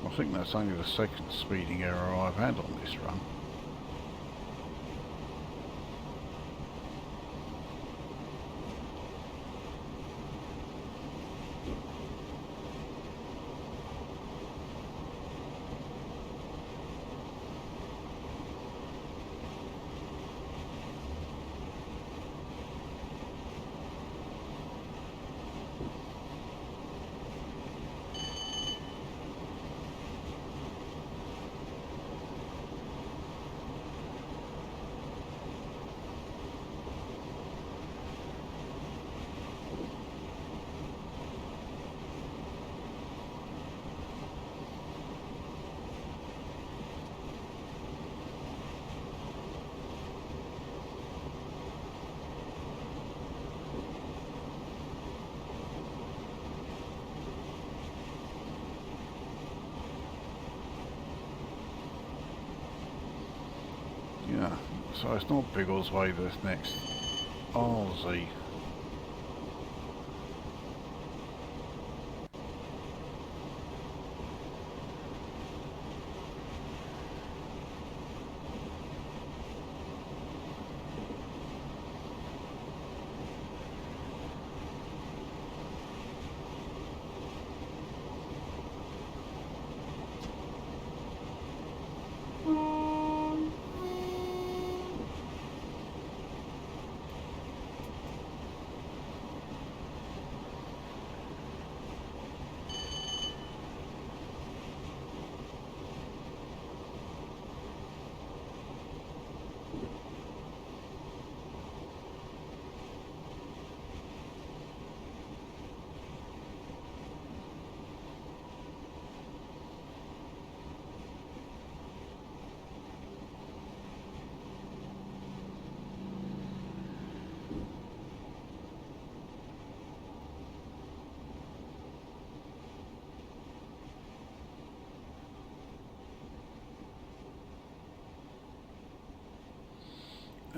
I think that's only the second speeding error I've had on this run. Yeah, so it's not Biggles Way this next. Aussie.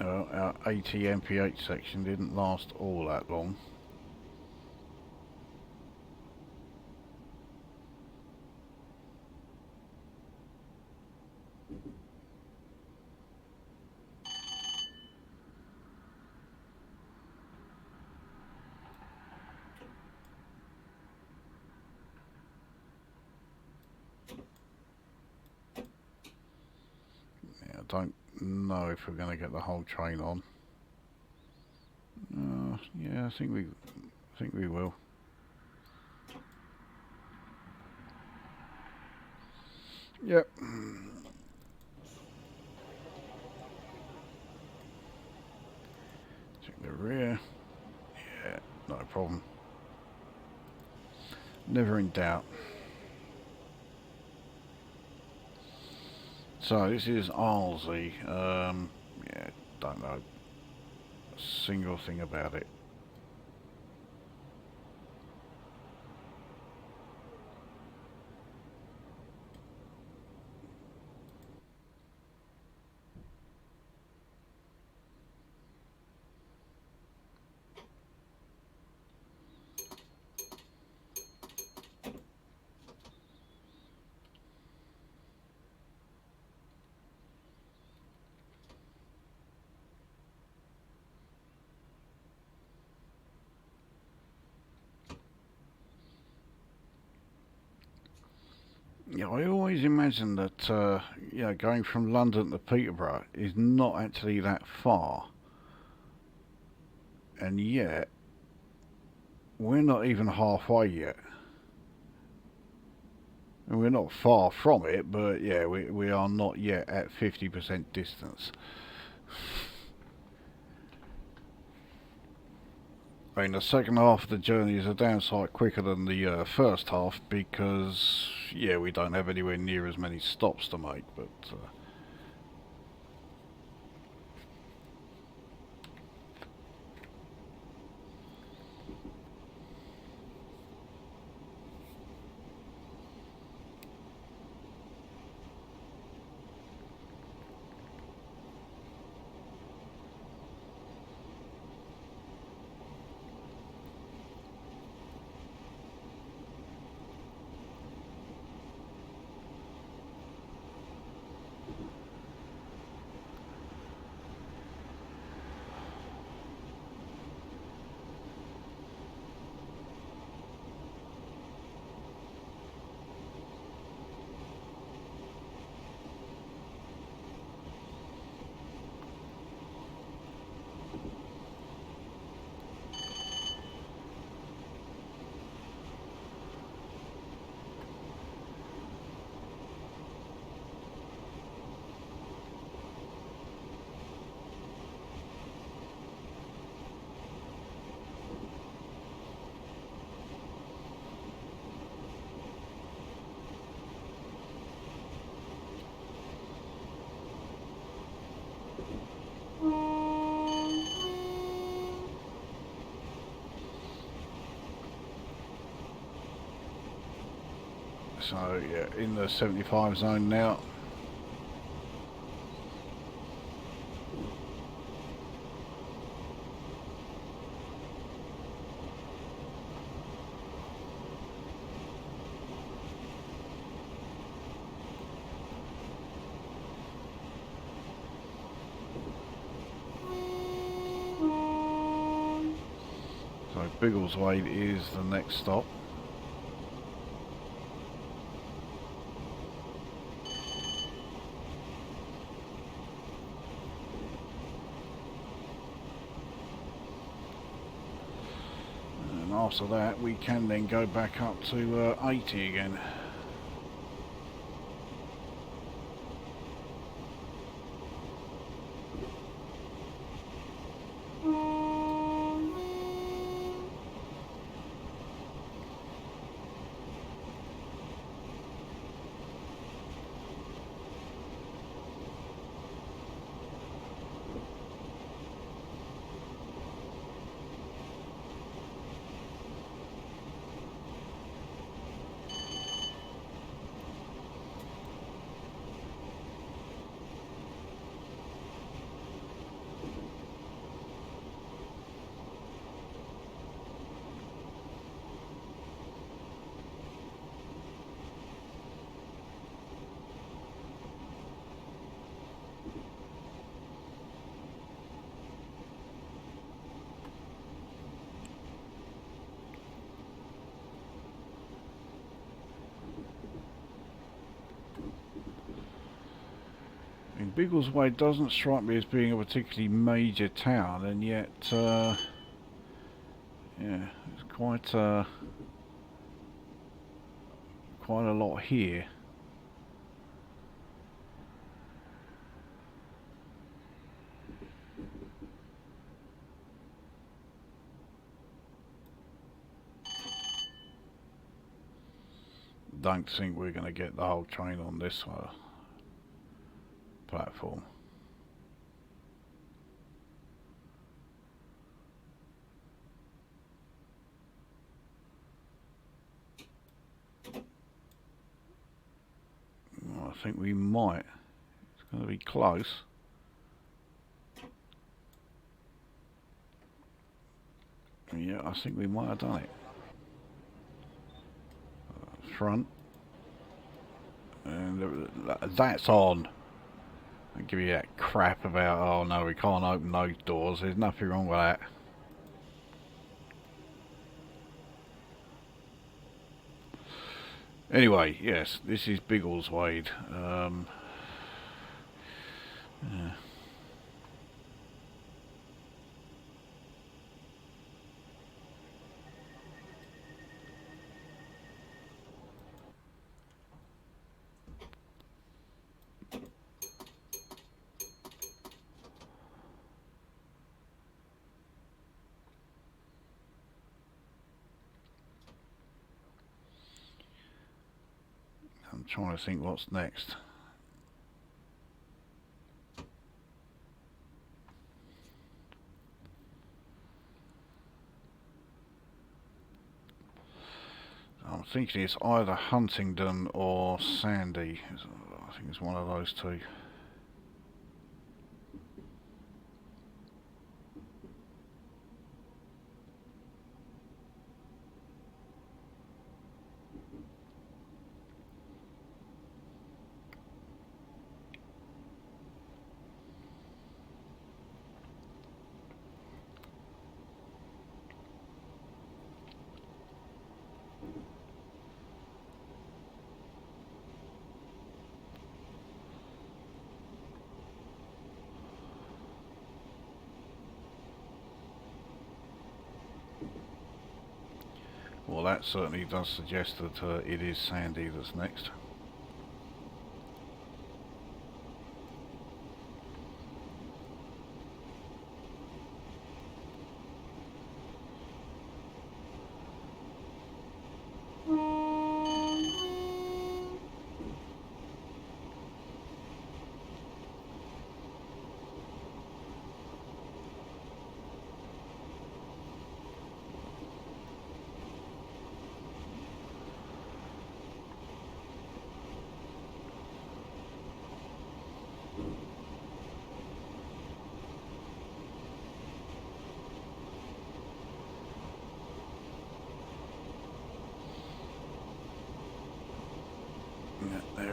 Our 80 MPH section didn't last all that long. Yeah, I don't know if we're going to get the whole train on. Yeah, I think we will. Yep. Check the rear. Yeah, not a problem. Never in doubt. So this is Arlesey. Yeah, don't know a single thing about it. Yeah, I always imagine that you know, going from London to Peterborough is not actually that far, and yet we're not even halfway yet. And we're not far from it, but yeah, we are not yet at 50% distance. I mean, the second half of the journey is a damn sight quicker than the first half because, yeah, we don't have anywhere near as many stops to make, but... So yeah, in the 75 zone now. So Biggleswade is the next stop. And after that we can then go back up to 80 again. Biggleswade doesn't strike me as being a particularly major town, and yet, yeah, it's quite a lot here. Don't think we're going to get the whole train on this platform. Well, I think we might. It's going to be close. Yeah, I think we might have done it. Front. And that's on. I'll give you that crap about, oh no, we can't open those doors. There's nothing wrong with that. Anyway, yes, this is Biggleswade. Yeah. I'm trying to think what's next. I'm thinking it's either Huntingdon or Sandy. I think it's one of those two. Well, that certainly does suggest that it is Sandy that's next.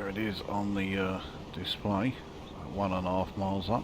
There it is on the display, so 1.5 miles up.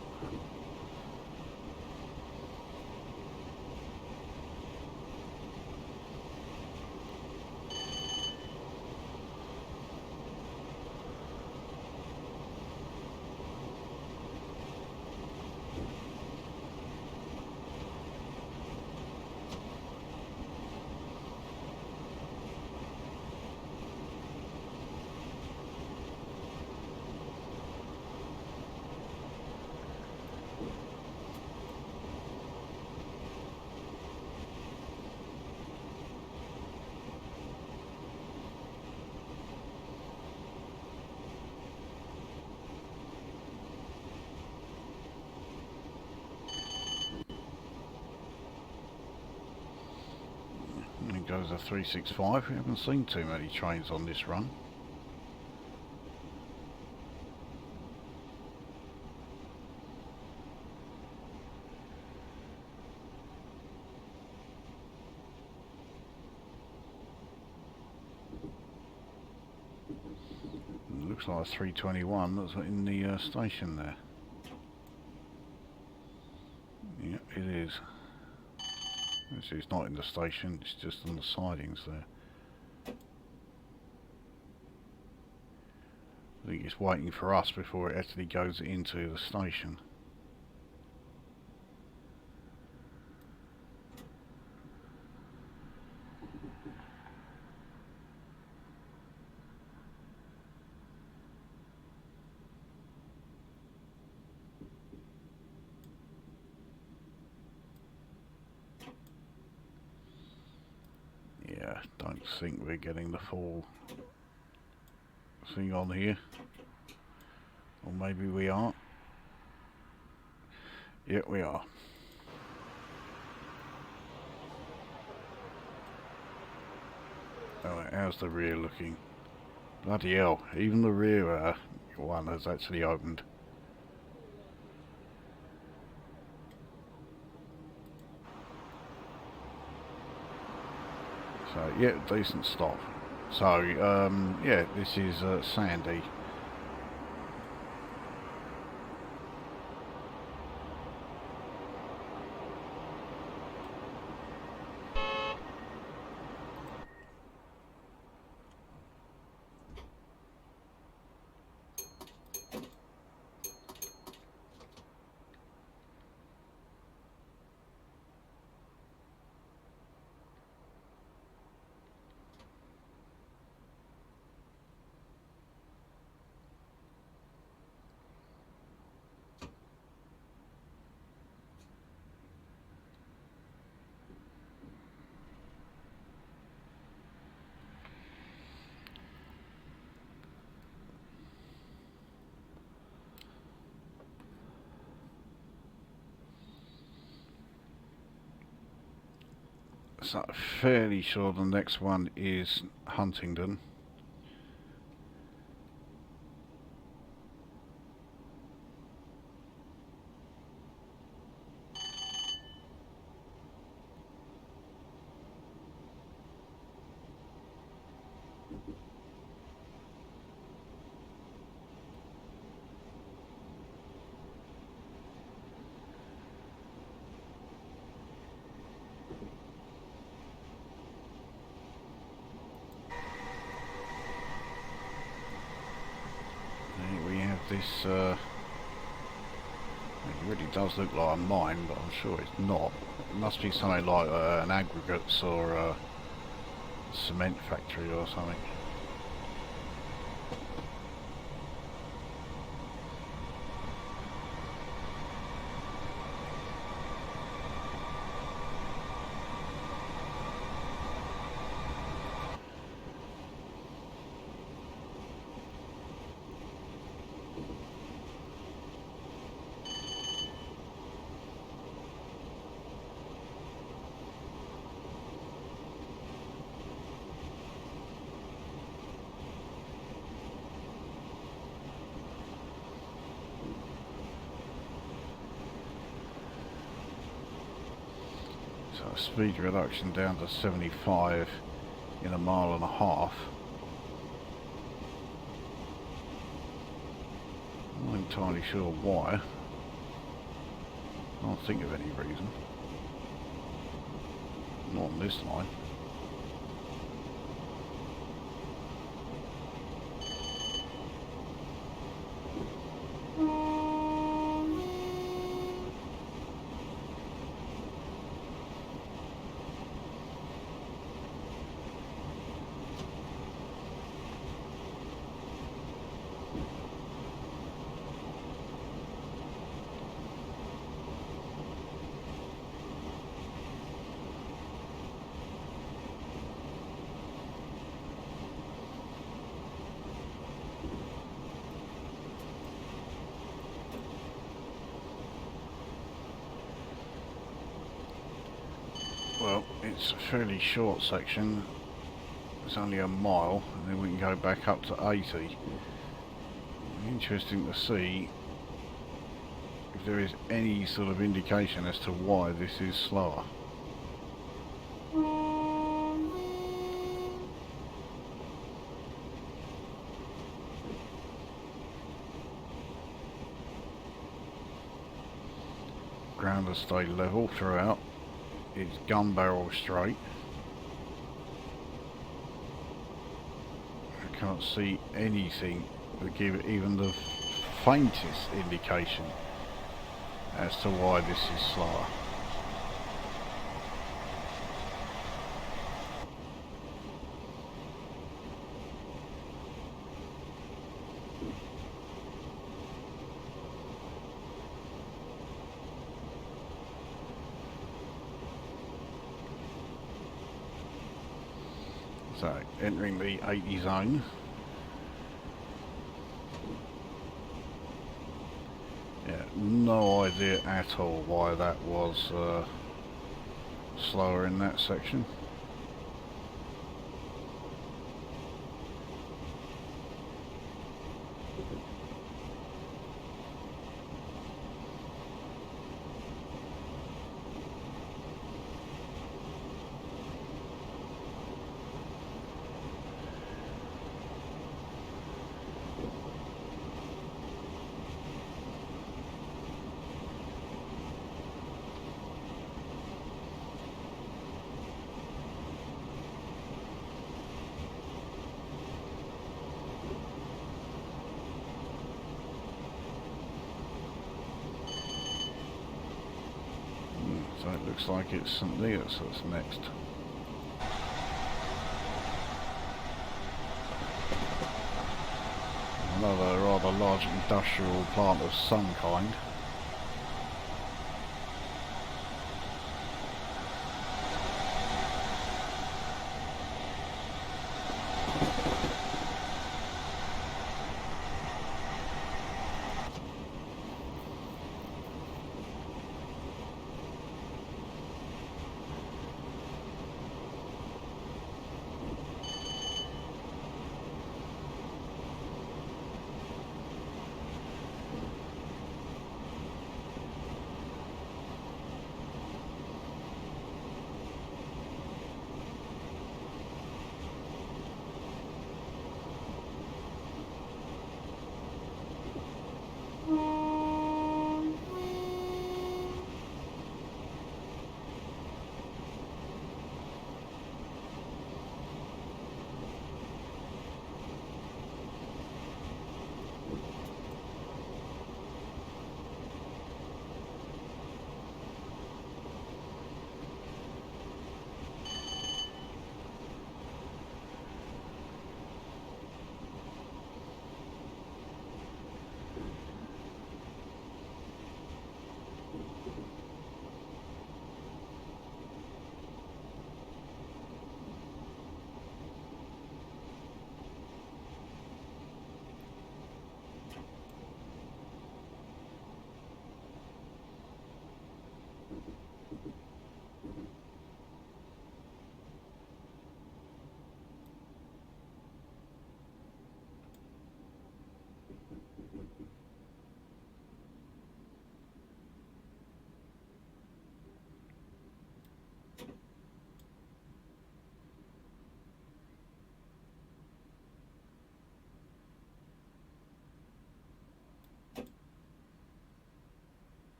Goes a 365. We haven't seen too many trains on this run. It looks like a 321 that's in the station there. Yeah, it is. It's not in the station, it's just on the sidings there. I think it's waiting for us before it actually goes into the station. Yeah, don't think we're getting the full thing on here. Or maybe we are. Yeah, we are. Alright, how's the rear looking? Bloody hell, even the rear one has actually opened. So yeah, decent stop. So yeah, this is Sandy. So fairly sure the next one is Huntingdon. This it really does look like a mine, but I'm sure it's not. It must be something like an aggregates or a cement factory or something. So speed reduction down to 75 in 1.5 miles. Not entirely sure why. Can't think of any reason. Not on this line. Well, it's a fairly short section. It's only a mile, and then we can go back up to 80. Interesting to see if there is any sort of indication as to why this is slower. Ground has stayed level throughout. It's gun barrel straight. I can't see anything that give even the faintest indication as to why this is slower. So, entering the 80 zone. Yeah, no idea at all why that was slower in that section. So it looks like it's St. Leo's that's next. Another rather large industrial plant of some kind.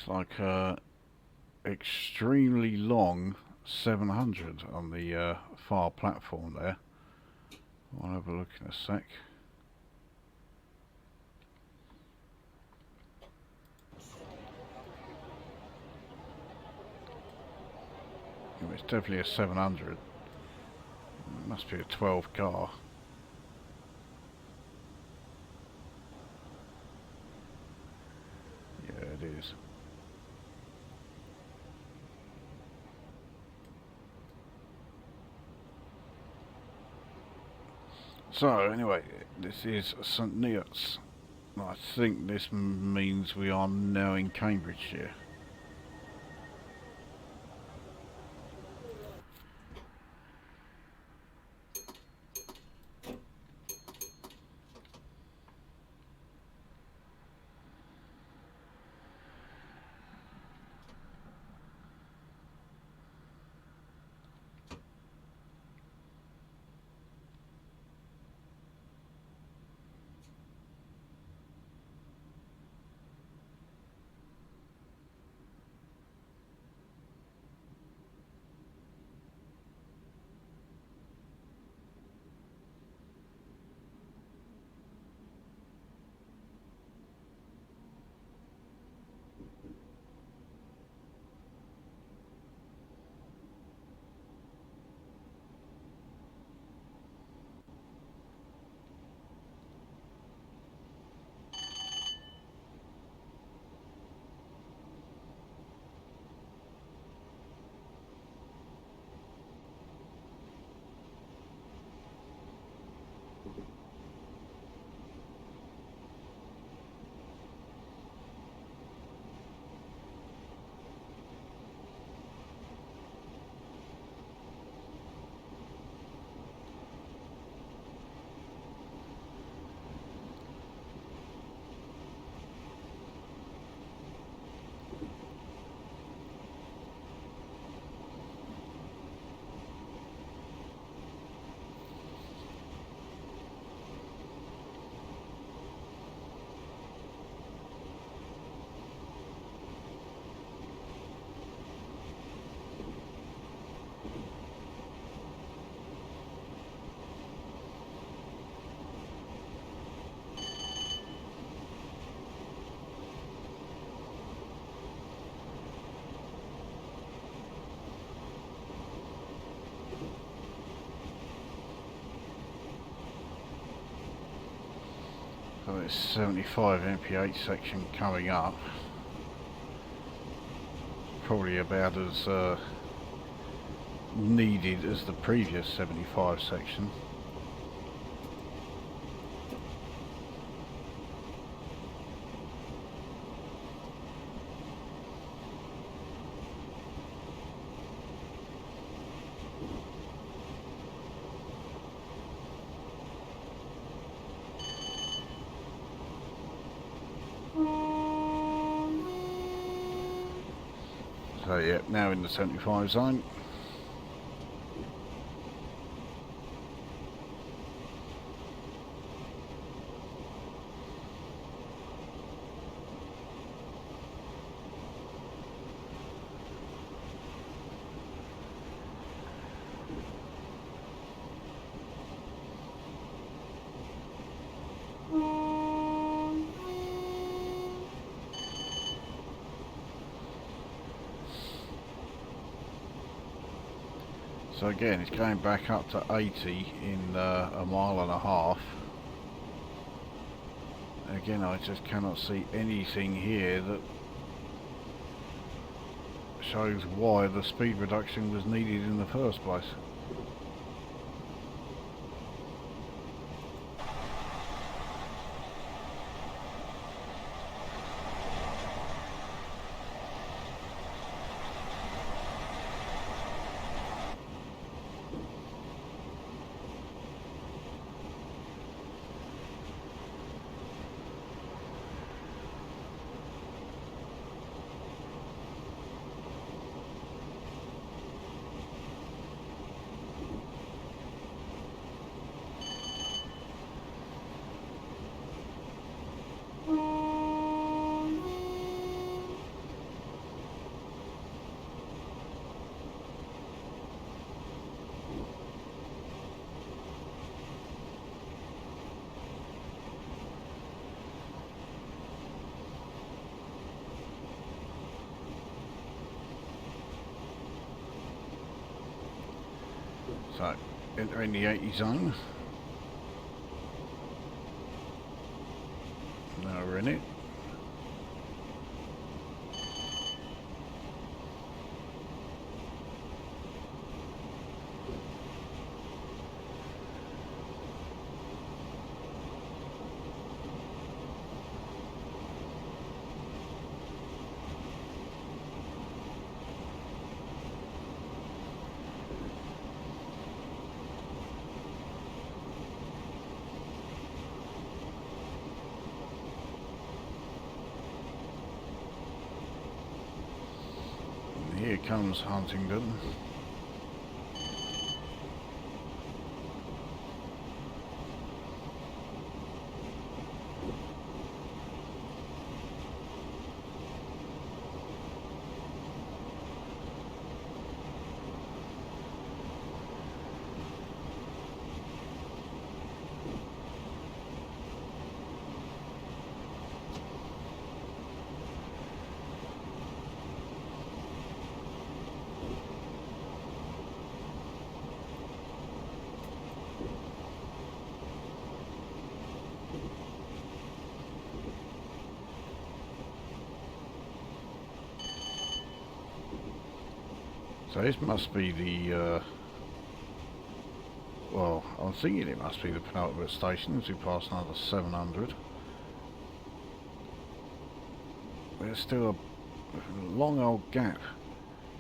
looks like extremely long 700 on the far platform there. I'll have a look in a sec. It's definitely a 700. It must be a 12 car. Yeah, it is. So anyway, this is St Neots. I think this means we are now in Cambridgeshire. So it's 75 MPH section coming up. Probably about as needed as the previous 75 section. So yeah, now in the 75 zone. So again, it's going back up to 80 in a mile and a half. Again, I just cannot see anything here that shows why the speed reduction was needed in the first place. So, entering the 80 zone. Now we're in it. Here comes Huntingdon. So this must be the, well, I'm thinking it must be the penultimate station as we pass another 700. There's still a long old gap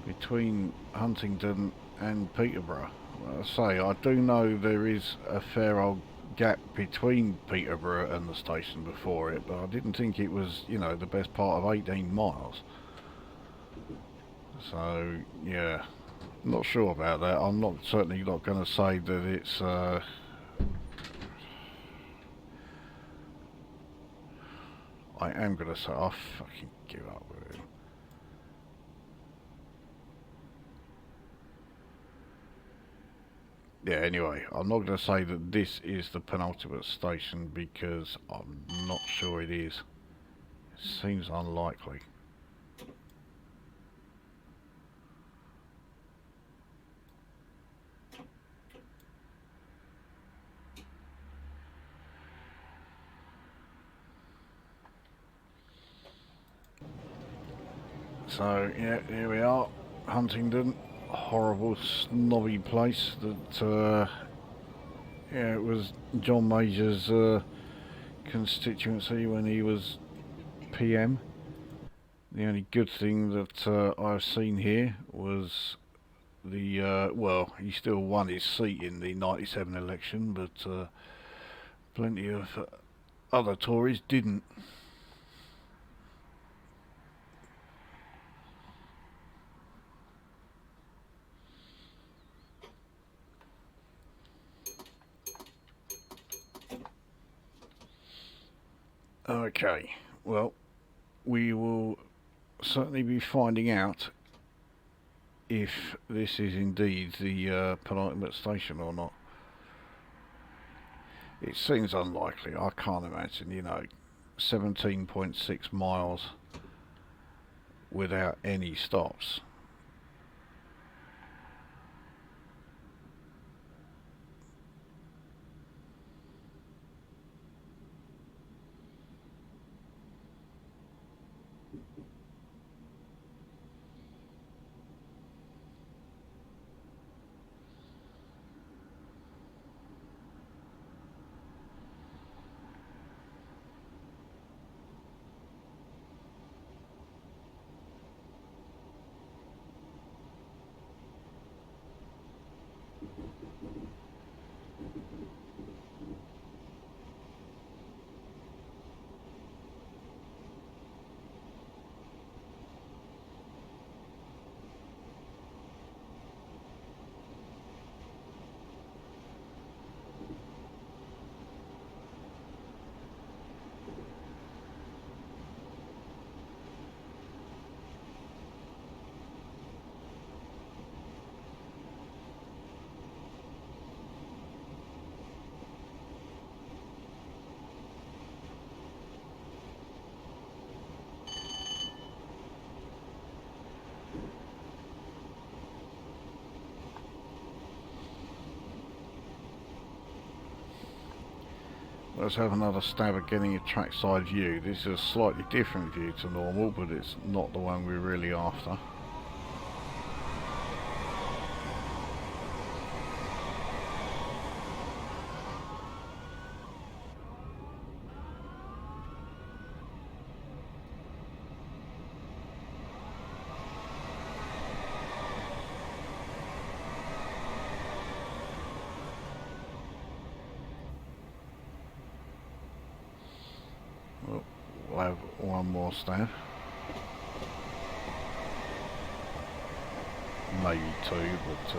between Huntingdon and Peterborough. Well, I say, I do know there is a fair old gap between Peterborough and the station before it, but I didn't think it was, you know, the best part of 18 miles. So, yeah, not sure about that. I'm certainly not going to say that it's I am going to say I fucking give up with it. Yeah, anyway, I'm not going to say that this is the penultimate station because I'm not sure it is. It seems unlikely. So, yeah, here we are, Huntingdon. Horrible, snobby place that, yeah, it was John Major's constituency when he was PM. The only good thing that I've seen here was the, well, he still won his seat in the 97 election, but plenty of other Tories didn't. Okay, well, we will certainly be finding out if this is indeed the penultimate station or not. It seems unlikely. I can't imagine, you know, 17.6 miles without any stops. let's have another stab at getting a trackside view. This is a slightly different view to normal, but it's not the one we're really after. We'll have one more stab. Maybe two, but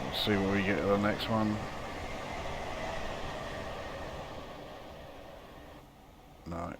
we'll see what we get at the next one. No.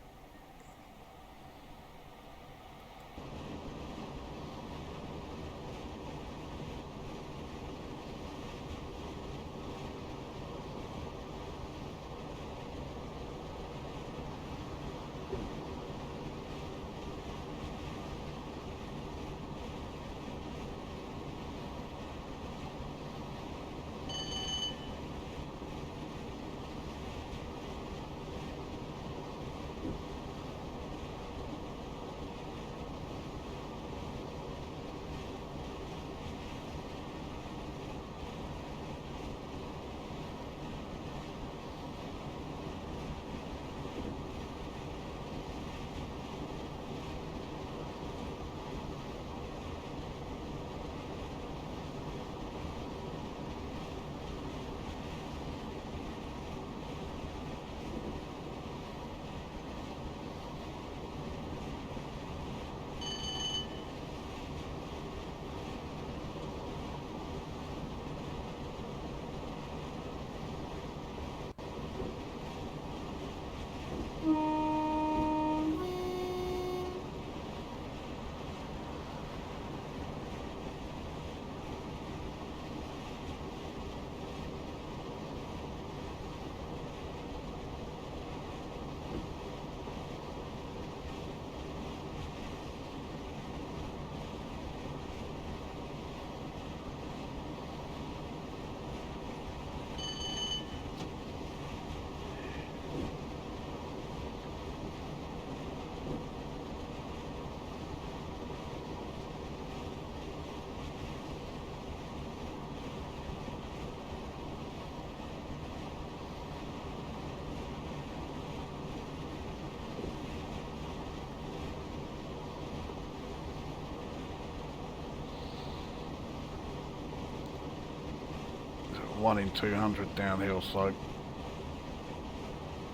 One in 200 downhill slope,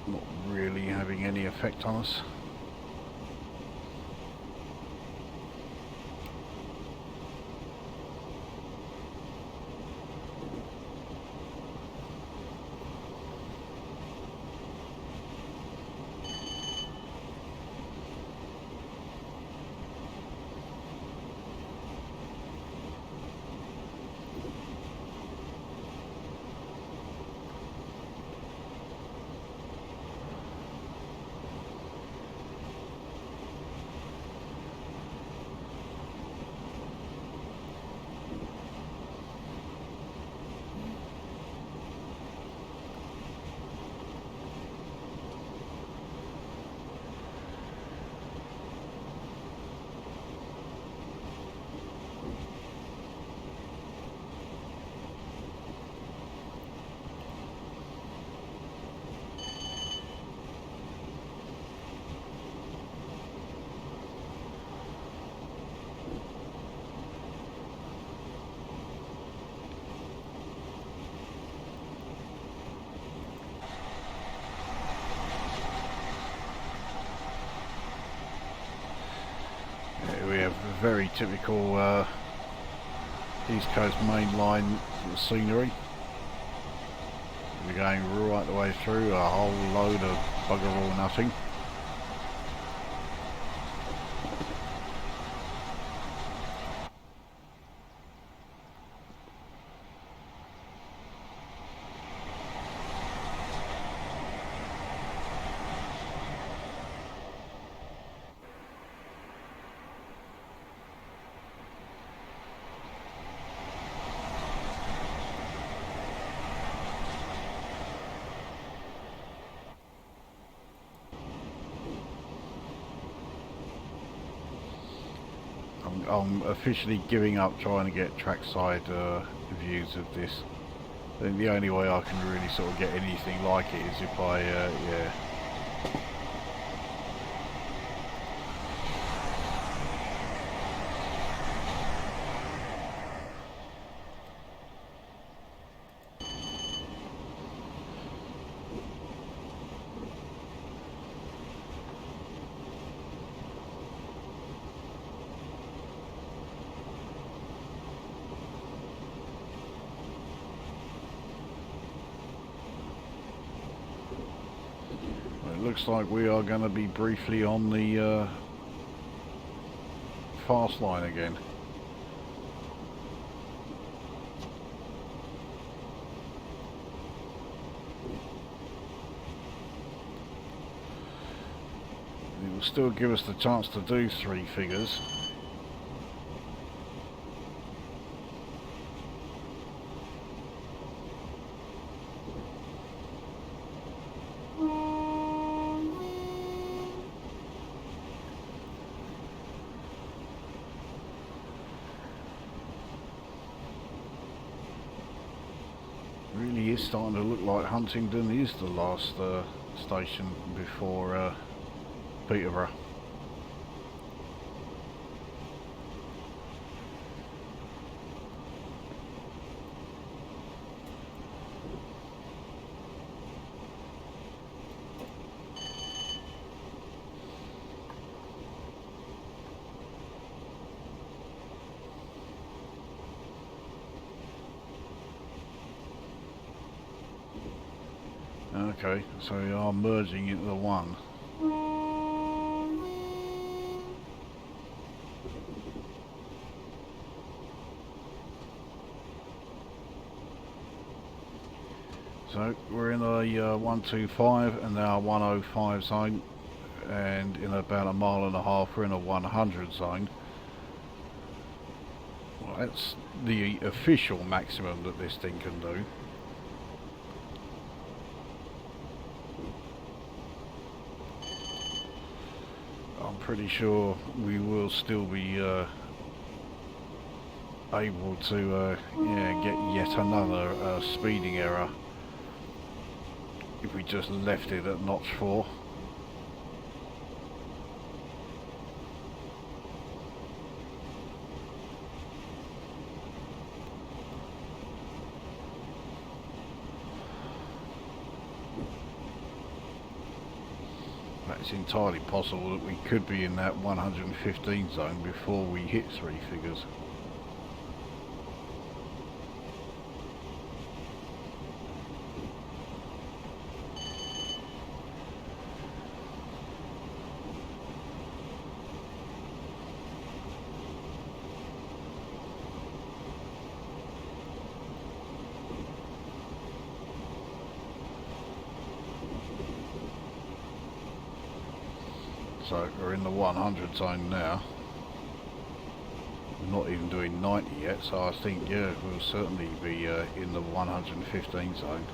not really having any effect on us. We have very typical East Coast main line scenery. We're going right the way through, a whole load of bugger all nothing. I'm officially giving up trying to get trackside views of this. I think the only way I can really sort of get anything like it is if I, yeah. Looks like we are going to be briefly on the fast line again. It will still give us the chance to do 3 figures. Really is starting to look like Huntingdon is the last station before Peterborough. Okay, so we are merging into the one. So we're in a 125 and now 105 zone, and in about a mile and a half we're in a 100 zone. Well, that's the official maximum that this thing can do. I'm pretty sure we will still be able to yeah, get yet another speeding error if we just left it at notch 4. It's entirely possible that we could be in that 115 zone before we hit 3 figures. So we're in the 100 zone now. We're not even doing 90 yet, so I think, yeah, we'll certainly be in the 115 zone.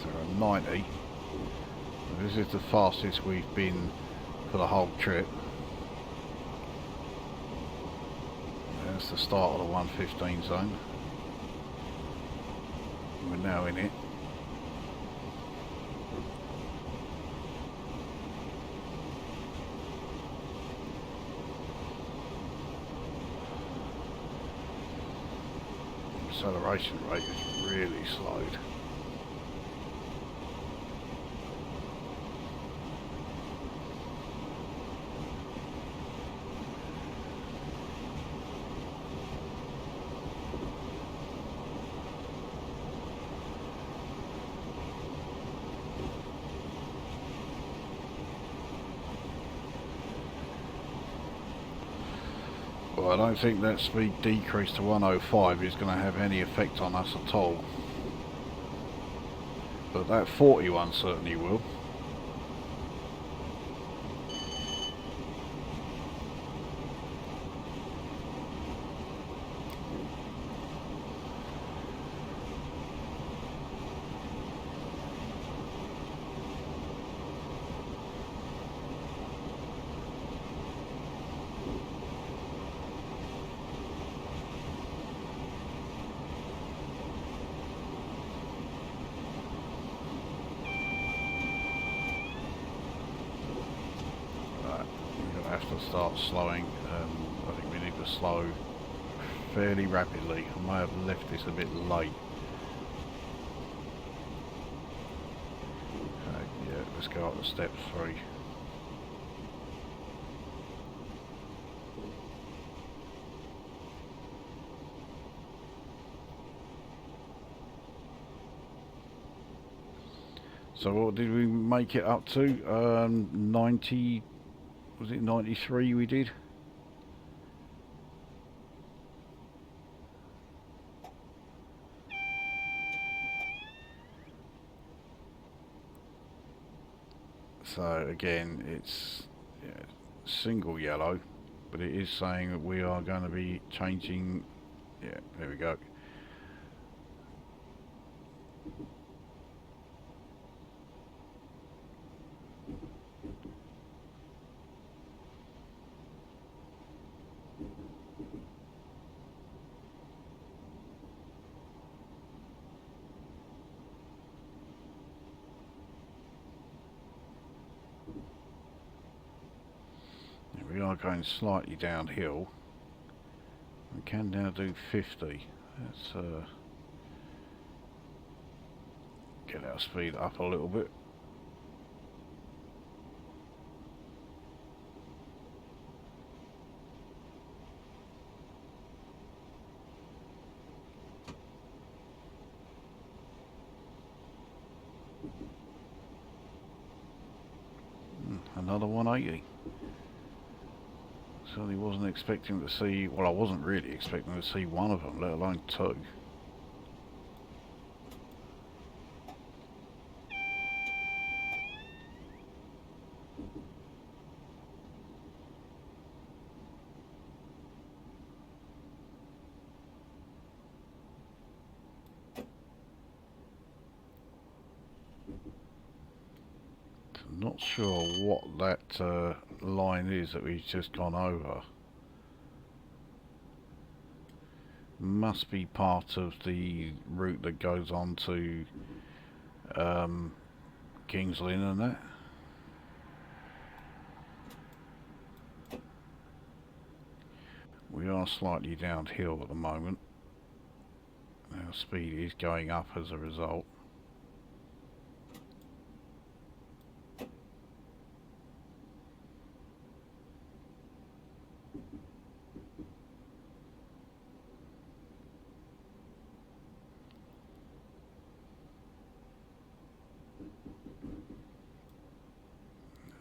So we're at 90. This is the fastest we've been for the whole trip. That's the start of the 115 zone. We're now in it. Acceleration rate is really slowed. Well, I don't think that speed decrease to 105 is going to have any effect on us at all. But that 41 certainly will. have to start slowing. I think we need to slow fairly rapidly. I may have left this a bit late. Okay, yeah, let's go up to step 3. So what did we make it up to? 90, was it 93 we did? So again, it's single yellow, but it is saying that we are going to be changing. Yeah, there we go. We are going slightly downhill. We can now do 50. Let's get our speed up a little bit. Another 180. Certainly wasn't expecting to see, well, I wasn't really expecting to see one of them, let alone 2. Not sure what that line is that we've just gone over. Must be part of the route that goes on to King's Lynn and that. We are slightly downhill at the moment. Our speed is going up as a result.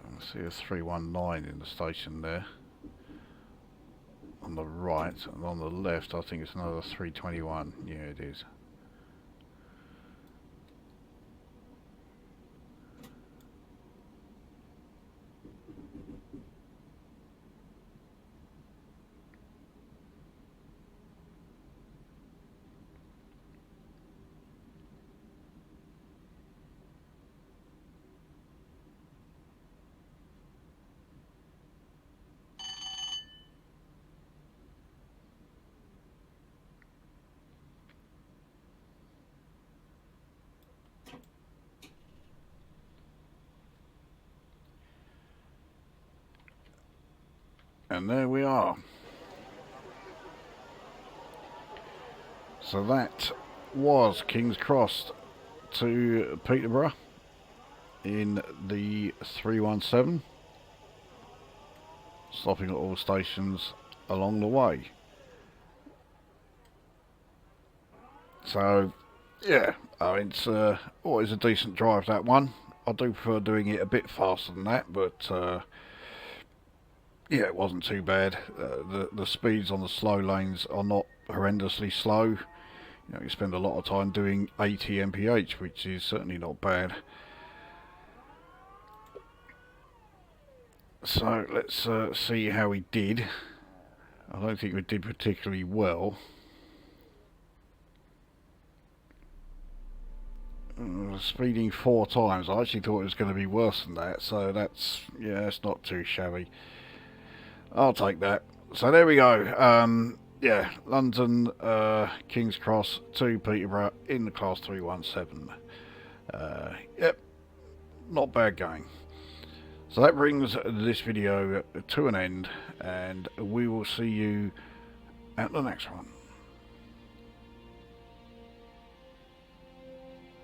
I see a 319 in the station there on the right, and on the left I think it's another 321. Yeah, it is. And there we are. So that was King's Cross to Peterborough in the 317, stopping at all stations along the way. So yeah, I mean, it's always a decent drive, that one. I do prefer doing it a bit faster than that, but yeah, it wasn't too bad. The speeds on the slow lanes are not horrendously slow. You know, you spend a lot of time doing 80 mph, which is certainly not bad. So let's see how we did. I don't think we did particularly well. Speeding 4 times. I actually thought it was going to be worse than that, so that's, yeah, that's not too shabby. I'll take that. So there we go. Yeah, London, King's Cross to Peterborough in the Class 317. Yep, not bad going. So that brings this video to an end, and we will see you at the next one.